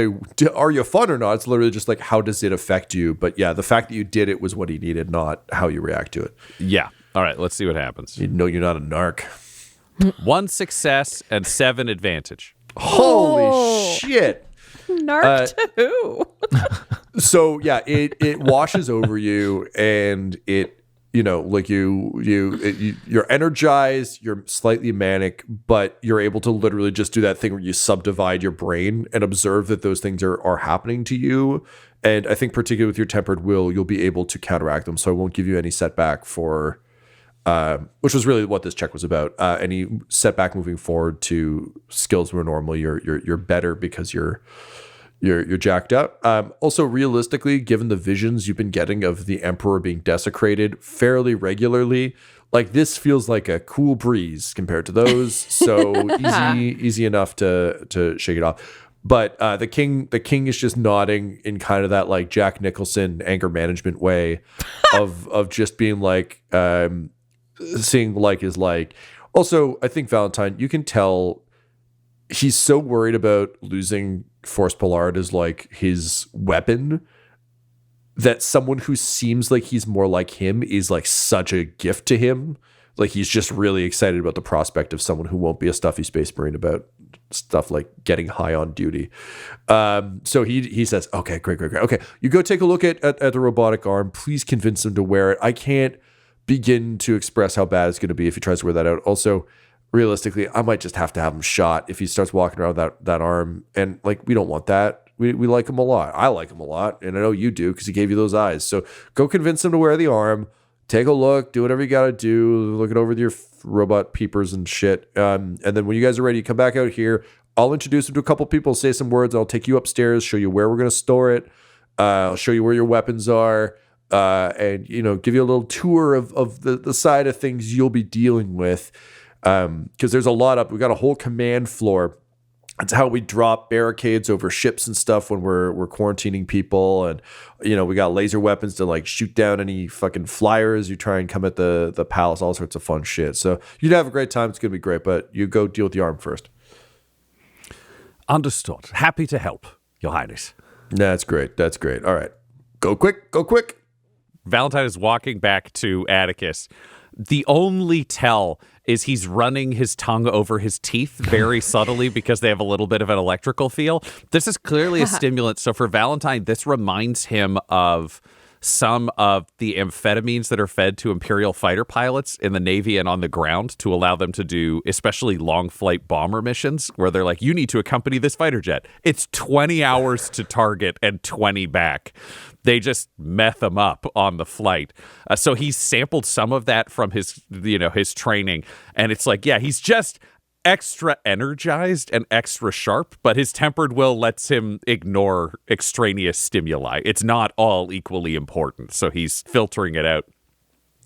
are you fun or not? It's literally just like, how does it affect you? But yeah, the fact that you did it was what he needed, not how you react to it. Yeah. All right, let's see what happens. You know you're not a narc. 1 success and 7 advantage. Holy shit. Narc too. So yeah, it washes over you, and it, like you're energized, you're slightly manic, but you're able to literally just do that thing where you subdivide your brain and observe that those things are happening to you. And I think particularly with your tempered will, you'll be able to counteract them. So I won't give you any setback for, which was really what this check was about. Any setback moving forward to skills where normally you're better because you're You're jacked up. Also, realistically, given the visions you've been getting of the Emperor being desecrated fairly regularly, like this feels like a cool breeze compared to those. So easy enough to shake it off. But the king is just nodding in kind of that like Jack Nicholson anger management way of just being like seeing like is like. Also, I think Valentyne, you can tell he's so worried about losing Forest Pollard as like his weapon that someone who seems like he's more like him is like such a gift to him. Like he's just really excited about the prospect of someone who won't be a stuffy space marine about stuff like getting high on duty. So he says, okay, great. Okay, you go take a look at the robotic arm. Please convince him to wear it. I can't begin to express how bad it's going to be if he tries to wear that out. Also, realistically, I might just have to have him shot if he starts walking around that arm. And like, we don't want that. We like him a lot. I like him a lot. And I know you do because he gave you those eyes. So go convince him to wear the arm. Take a look. Do whatever you got to do. Look it over with your robot peepers and shit. And then when you guys are ready, come back out here. I'll introduce him to a couple people, say some words. I'll take you upstairs, show you where we're going to store it. I'll show you where your weapons are. And, give you a little tour of the side of things you'll be dealing with. Because there's a lot up. We got a whole command floor. It's how we drop barricades over ships and stuff when we're quarantining people. And, we got laser weapons to like shoot down any fucking flyers you try and come at the palace, all sorts of fun shit. So you'd have a great time. It's going to be great, but you go deal with the arm first. Understood. Happy to help, Your Highness. That's great. All right. Go quick. Valentyne is walking back to Attikus. The only tell is he's running his tongue over his teeth very subtly because they have a little bit of an electrical feel. This is clearly a stimulant. So for Valentyne, this reminds him of some of the amphetamines that are fed to Imperial fighter pilots in the Navy and on the ground to allow them to do especially long flight bomber missions where they're like, you need to accompany this fighter jet. It's 20 hours to target and 20 back. They just meth them up on the flight. So he's sampled some of that from his training. And it's like, yeah, he's just extra energized and extra sharp, but his tempered will lets him ignore extraneous stimuli. It's not all equally important. So he's filtering it out.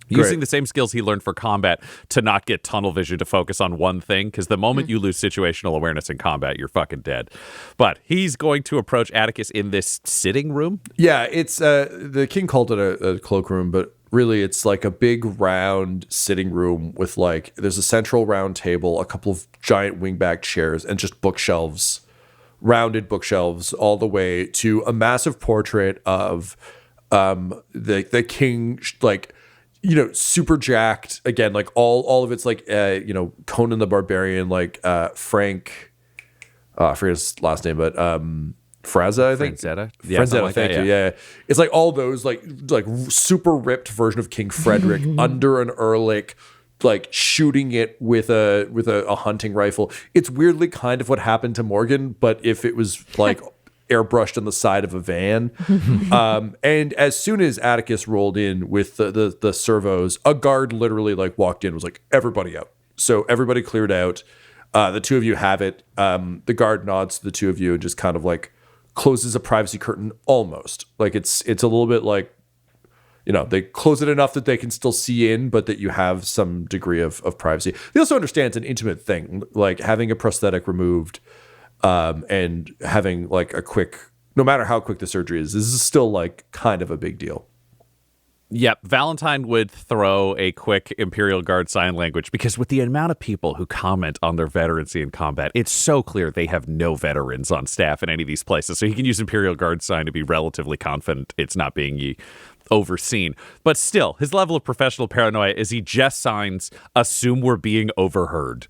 Using the same skills he learned for combat to not get tunnel vision to focus on one thing, because the moment you lose situational awareness in combat, you're fucking dead. But he's going to approach Attikus in this sitting room. Yeah, it's the king called it a cloakroom, but really it's like a big round sitting room with like there's a central round table, a couple of giant wingback chairs, and just bookshelves, rounded bookshelves all the way to a massive portrait of the king, like, super jacked again, like all of it's like Conan the Barbarian, like Frank, I forget his last name, but Fraza, I think. Franzetta? Yeah, Franzetta, thank you. Yeah. It's like all those like super ripped version of King Frederick under an Ehrlich, like shooting it with a hunting rifle. It's weirdly kind of what happened to Morgan, but if it was like airbrushed on the side of a van. And as soon as Attikus rolled in with the servos, a guard literally like walked in, was like, everybody out. So everybody cleared out. The two of you have it. The guard nods to the two of you and just kind of like closes a privacy curtain almost. Like it's a little bit like, they close it enough that they can still see in, but that you have some degree of privacy. They also understand it's an intimate thing, like having a prosthetic removed and having like a quick, no matter how quick the surgery is, this is still like kind of a big deal. Yep, Valentyne would throw a quick Imperial Guard sign language because with the amount of people who comment on their veterancy in combat, it's so clear they have no veterans on staff in any of these places. So he can use Imperial Guard sign to be relatively confident it's not being overseen. But still, his level of professional paranoia is he just signs, assume we're being overheard.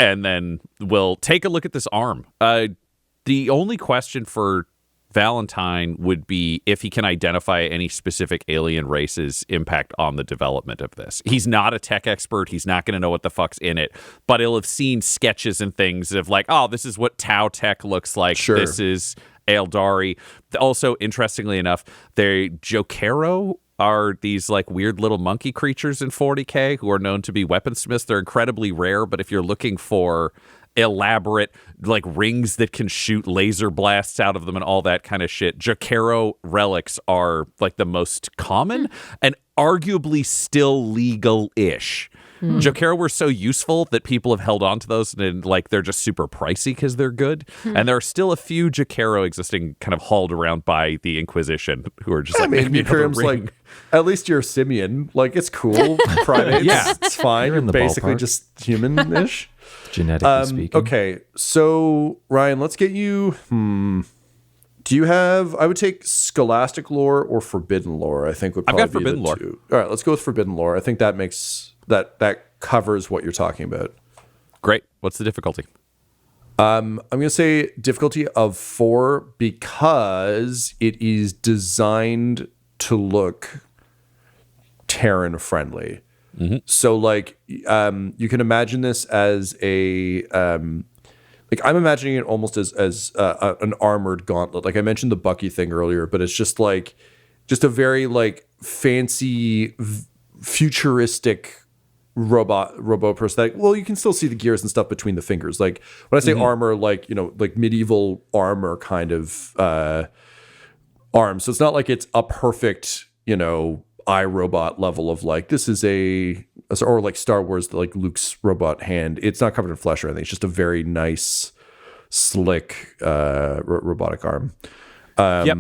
And then we'll take a look at this arm. The only question for Valentyne would be if he can identify any specific alien race's impact on the development of this. He's not a tech expert. He's not going to know what the fuck's in it, but he'll have seen sketches and things of like, oh, this is what Tau tech looks like. Sure. This is Eldari. Also, interestingly enough, they Jokero are these like weird little monkey creatures in 40K who are known to be weaponsmiths. They're incredibly rare, but if you're looking for elaborate like rings that can shoot laser blasts out of them and all that kind of shit. Jacaro relics are like the most common and arguably still legal-ish. Jacaro were so useful that people have held on to those, and like they're just super pricey because they're good. And there are still a few Jacaro existing, kind of hauled around by the Inquisition, who are just I mean, Imperium's like, at least you're a simian. Like, it's cool. Primates, Yeah. it's fine. You're in the basically ballpark. just human-ish. Genetically speaking. Okay, so Ryan, let's get you. Do you have? I would take scholastic lore or forbidden lore. I think would I've probably got forbidden be the lore. two. All right, let's go with forbidden lore. I think that makes that covers what you're talking about. Great. What's the difficulty? I'm going to say difficulty of 4 because it is designed to look Terran friendly. So like you can imagine this as a like I'm imagining it almost as an armored gauntlet. Like I mentioned the Bucky thing earlier, but it's just a very like fancy futuristic robo prosthetic. Well, you can still see the gears and stuff between the fingers. Like when I say armor, like, you know, like medieval armor kind of arm. So it's not like it's a perfect, you know, iRobot level of like, this is or like Star Wars, like Luke's robot hand. It's not covered in flesh or anything. It's just a very nice, slick robotic arm. Yep.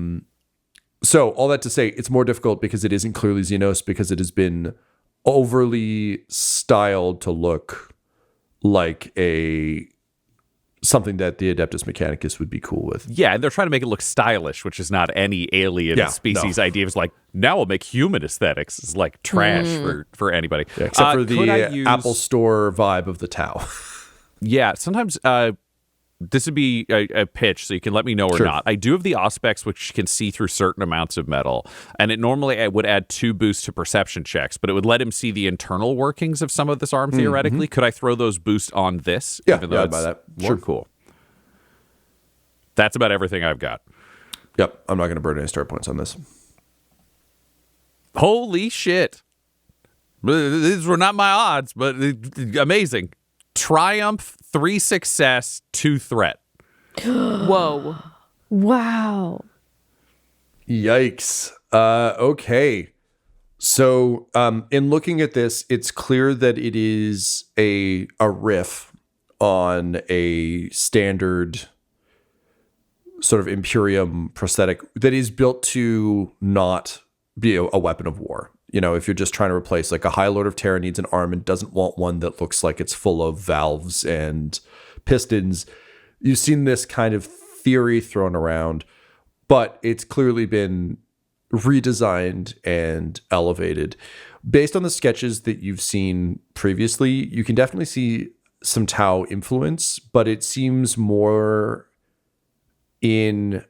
So all that to say, it's more difficult because it isn't clearly Xenos, because it has been overly styled to look like something that the Adeptus Mechanicus would be cool with. Yeah, and they're trying to make it look stylish, which is not any alien species idea. It's like, now we'll make human aesthetics. It's like trash for anybody. Yeah, except for could I the use- Apple Store vibe of the Tau. Yeah, sometimes this would be a pitch, so you can let me know or Sure. not. I do have the Auspex, which can see through certain amounts of metal, and it normally would add 2 boosts to perception checks, but it would let him see the internal workings of some of this arm, theoretically. Could I throw those boosts on this? Yeah, even though yeah, I'd it's buy that. more Sure. cool. That's about everything I've got. Yep, I'm not going to burn any star points on this. Holy shit. These were not my odds, but amazing. Triumph, 3 success, 2 threat. Whoa. Wow. Yikes. Okay. So in looking at this, it's clear that it is a riff on a standard sort of Imperium prosthetic that is built to not be a weapon of war. You know, if you're just trying to replace, like, a High Lord of Terra needs an arm and doesn't want one that looks like it's full of valves and pistons. You've seen this kind of theory thrown around, but it's clearly been redesigned and elevated. Based on the sketches that you've seen previously, you can definitely see some Tau influence, but it seems more in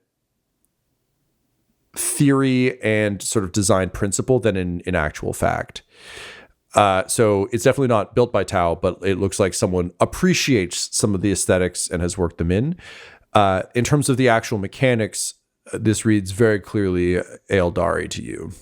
theory and sort of design principle than in actual fact. So it's definitely not built by Tau, but it looks like someone appreciates some of the aesthetics and has worked them in. In terms of the actual mechanics, this reads very clearly Eldari to you.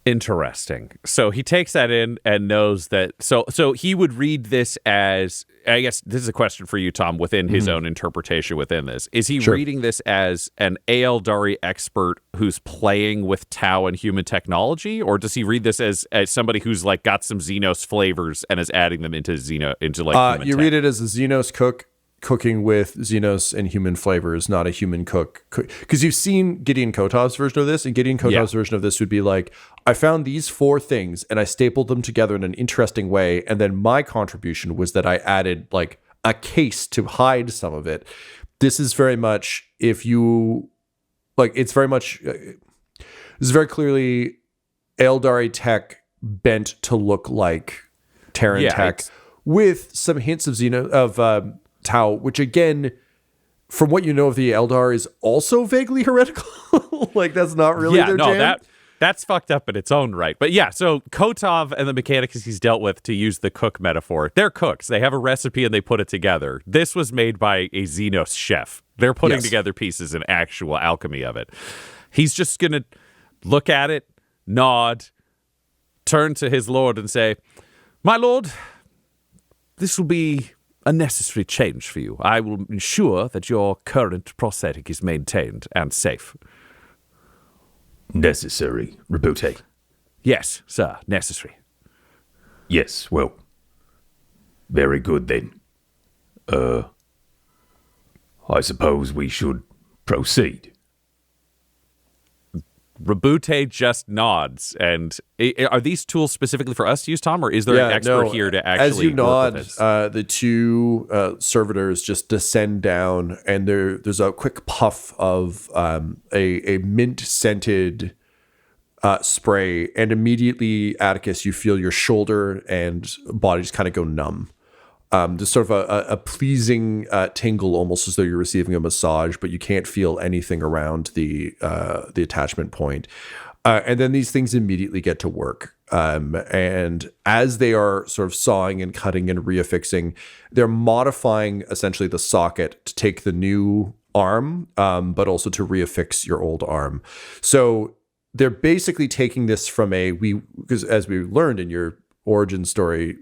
Interesting. So he takes that in and knows that. So he would read this as, I guess this is a question for you, Tom, within his own interpretation within this. Is he reading this as an Eldari expert who's playing with Tau and human technology, or does he read this as somebody who's like got some Xenos flavors and is adding them into human You tech? read it as a Xenos cook cooking with Xenos and human flavors, not a human cook. Because you've seen Gideon Kotov's version of this, and Gideon Kotov's version of this would be like, I found these 4 things and I stapled them together in an interesting way, and then my contribution was that I added like a case to hide some of it. This is very much, if you like, it's very much, this is very clearly Eldari tech bent to look like Terran tech, with some hints of Tau, which again, from what you know of the Eldar, is also vaguely heretical. Like, that's not really their jam. That's fucked up in its own right. But yeah, so Kotov and the Mechanicus he's dealt with, to use the cook metaphor, they're cooks. They have a recipe and they put it together. This was made by a Xenos chef. They're putting together pieces and actual alchemy of it. He's just going to look at it, nod, turn to his lord and say, "My lord, this will be a necessary change for you. I will ensure that your current prosthetic is maintained and safe. Necessary, Rabute. Yes, sir, necessary. Yes, well, very good then. I suppose we should proceed. Rabute just nods. And are these tools specifically for us to use, Tom, or is there an expert here to actually as you work nod, with this? the two servitors just descend down, and there's a quick puff of a mint-scented spray, and immediately, Attikus, you feel your shoulder and body just kind of go numb. Just sort of a pleasing tingle, almost as though you're receiving a massage, but you can't feel anything around the attachment point. And then these things immediately get to work. And as they are sort of sawing and cutting and reaffixing, they're modifying essentially the socket to take the new arm, but also to reaffix your old arm. So they're basically taking this from because as we learned in your origin story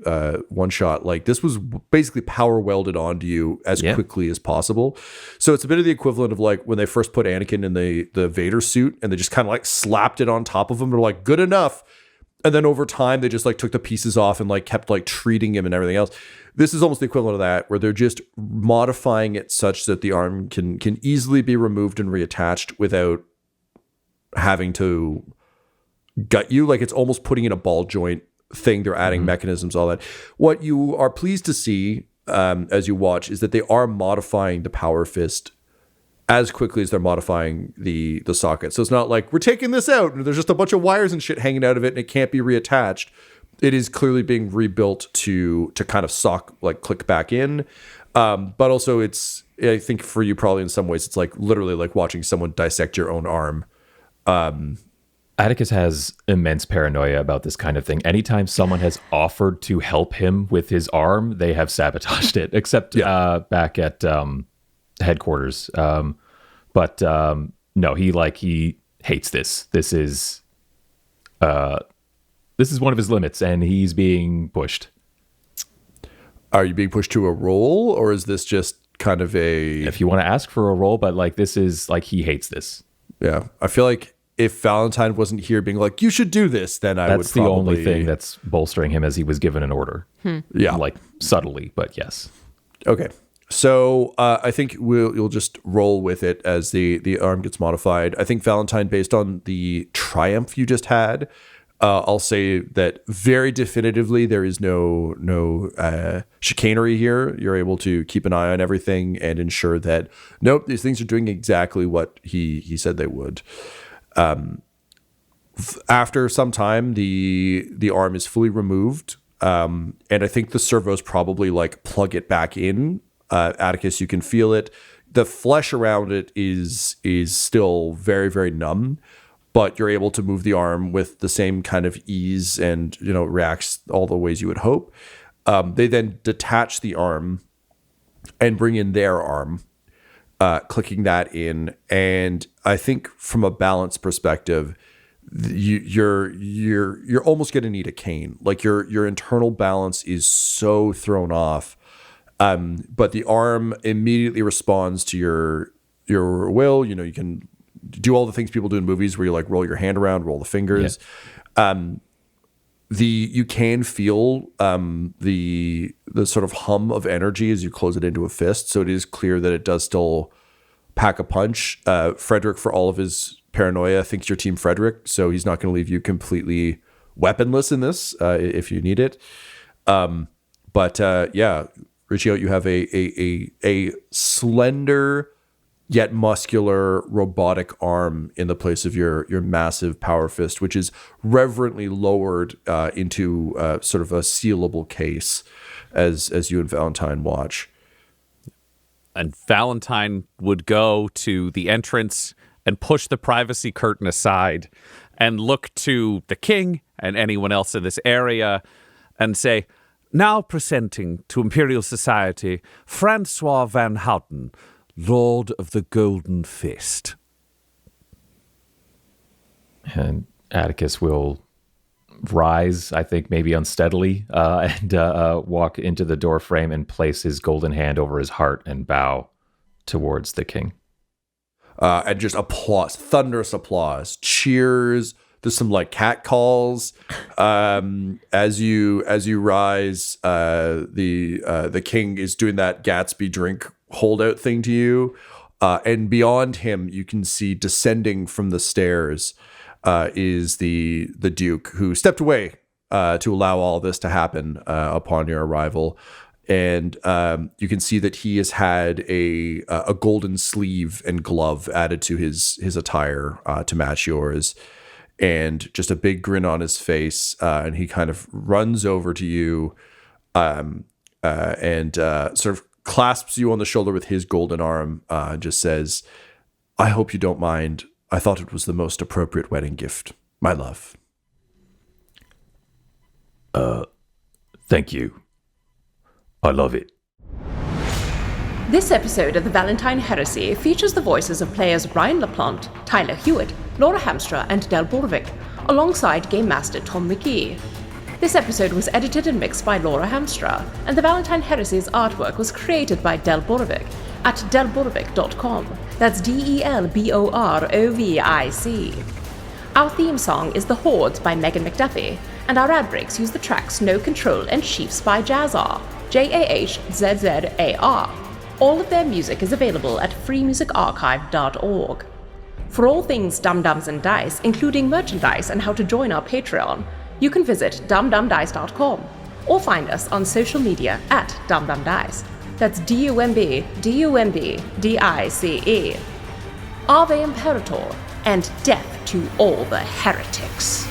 one shot, like this was basically power welded onto you as quickly as possible. So it's a bit of the equivalent of like when they first put Anakin in the Vader suit and they just kind of like slapped it on top of him. They're like, good enough. And then over time they just like took the pieces off and like kept like treating him and everything else. This is almost the equivalent of that, where they're just modifying it such that the arm can easily be removed and reattached without having to gut you. Like it's almost putting in a ball joint thing. They're adding mechanisms, all that. What you are pleased to see as you watch is that they are modifying the power fist as quickly as they're modifying the socket. So it's not like we're taking this out and there's just a bunch of wires and shit hanging out of it and it can't be reattached. It is clearly being rebuilt to kind of click back in. But also I think for you probably in some ways it's like literally like watching someone dissect your own arm. Attikus has immense paranoia about this kind of thing. Anytime someone has offered to help him with his arm, they have sabotaged it, except back at headquarters. But no, he hates this. This is one of his limits, and he's being pushed. Are you being pushed to a role, or is this just kind of if you want to ask for a role, but like this is like he hates this. Yeah, I feel like if Valentyne wasn't here being like, you should do this, then I would probably... That's the only thing that's bolstering him, as he was given an order. Yeah. Like subtly, but yes. Okay. So I think you'll just roll with it as the arm gets modified. I think Valentyne, based on the triumph you just had, I'll say that very definitively there is no chicanery here. You're able to keep an eye on everything and ensure that, nope, these things are doing exactly what he said they would. After some time, the arm is fully removed, and I think the servos probably like plug it back in. Attikus, you can feel it. The flesh around it is still very, very numb, but you're able to move the arm with the same kind of ease, and it reacts all the ways you would hope. They then detach the arm and bring in their arm. Clicking that in, and I think from a balance perspective, you're almost going to need a cane. Like your internal balance is so thrown off, but the arm immediately responds to your will. You can do all the things people do in movies where you like roll your hand around, roll the fingers. Yeah. You can feel the sort of hum of energy as you close it into a fist. So it is clear that it does still pack a punch. Frederick, for all of his paranoia, thinks you're Team Frederick, so he's not going to leave you completely weaponless in this if you need it. But Riccio, you have a slender yet muscular robotic arm in the place of your massive power fist, which is reverently lowered into sort of a sealable case as you and Valentyne watch. And Valentyne would go to the entrance and push the privacy curtain aside and look to the king and anyone else in this area and say, now presenting to Imperial Society, Francois Van Houten, Lord of the Golden Fist. And Attikus will rise, I think maybe unsteadily, and walk into the door frame and place his golden hand over his heart and bow towards the king. And just applause, thunderous applause, cheers. There's some like cat calls as you rise. The king is doing that Gatsby drink holdout thing to you, and beyond him, you can see descending from the stairs is the Duke, who stepped away to allow all this to happen upon your arrival. And you can see that he has had a golden sleeve and glove added to his attire to match yours, and just a big grin on his face. And he kind of runs over to you and sort of clasps you on the shoulder with his golden arm and just says, "I hope you don't mind. I thought it was the most appropriate wedding gift, my love." Thank you. I love it. This episode of the Valentyne Heresy features the voices of players Ryan LaPlante, Tyler Hewitt, Laura Hamstra, and Del Borovic, alongside Game Master Tom McGee. This episode was edited and mixed by Laura Hamstra, and the Valentyne Heresy's artwork was created by Del Borovic at delborovic.com. That's DELBOROVIC. Our theme song is The Hordes by Megan McDuffie, and our ad breaks use the tracks No Control and Chiefs by Jazzar, JAHZZAR. All of their music is available at freemusicarchive.org. For all things Dum-Dums and Dice, including merchandise and how to join our Patreon, you can visit dumdumdice.com or find us on social media at dumdumdice. That's DUMBDICE. Ave Imperator, and death to all the heretics.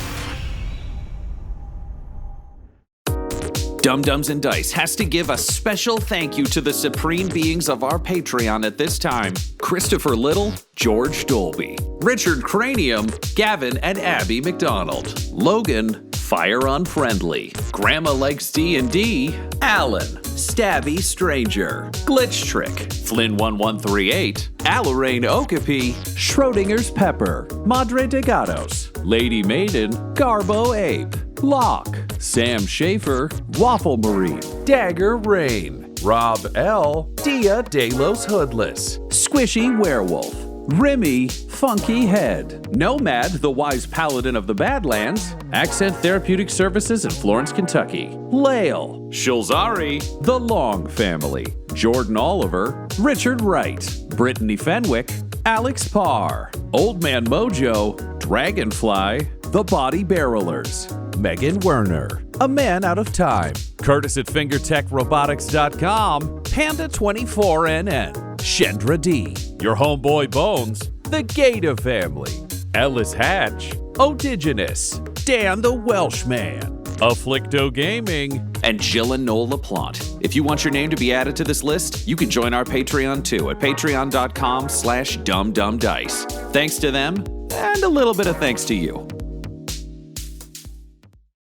Dum-Dums and Dice has to give a special thank you to the supreme beings of our Patreon at this time: Christopher Little, George Dolby, Richard Cranium, Gavin and Abby McDonald, Logan, Fire Unfriendly, Grandma Likes D&D, Alan, Stabby Stranger, Glitch Trick, Flynn1138, Alarain Okapi, Schrodinger's Pepper, Madre de Gatos, Lady Maiden, Garbo Ape, Locke, Sam Schaefer, Waffle Marine, Dagger Rain, Rob L, Dia Delos Hoodless, Squishy Werewolf, Remy, Funky Head, Nomad, the Wise Paladin of the Badlands, Accent Therapeutic Services in Florence, Kentucky, Lael, Shulzari, The Long Family, Jordan Oliver, Richard Wright, Brittany Fenwick, Alex Parr, Old Man Mojo, Dragonfly, The Body Barrelers, Megan Werner, A Man Out of Time, Curtis at FingerTechRobotics.com, Panda24NN, Shendra D, Your Homeboy Bones, The Gata Family, Ellis Hatch, Odigenous, Dan the Welshman, Afflicto Gaming, and Jill and Noel LaPlante. If you want your name to be added to this list, you can join our Patreon too at patreon.com/dumdumdice. Thanks to them, and a little bit of thanks to you.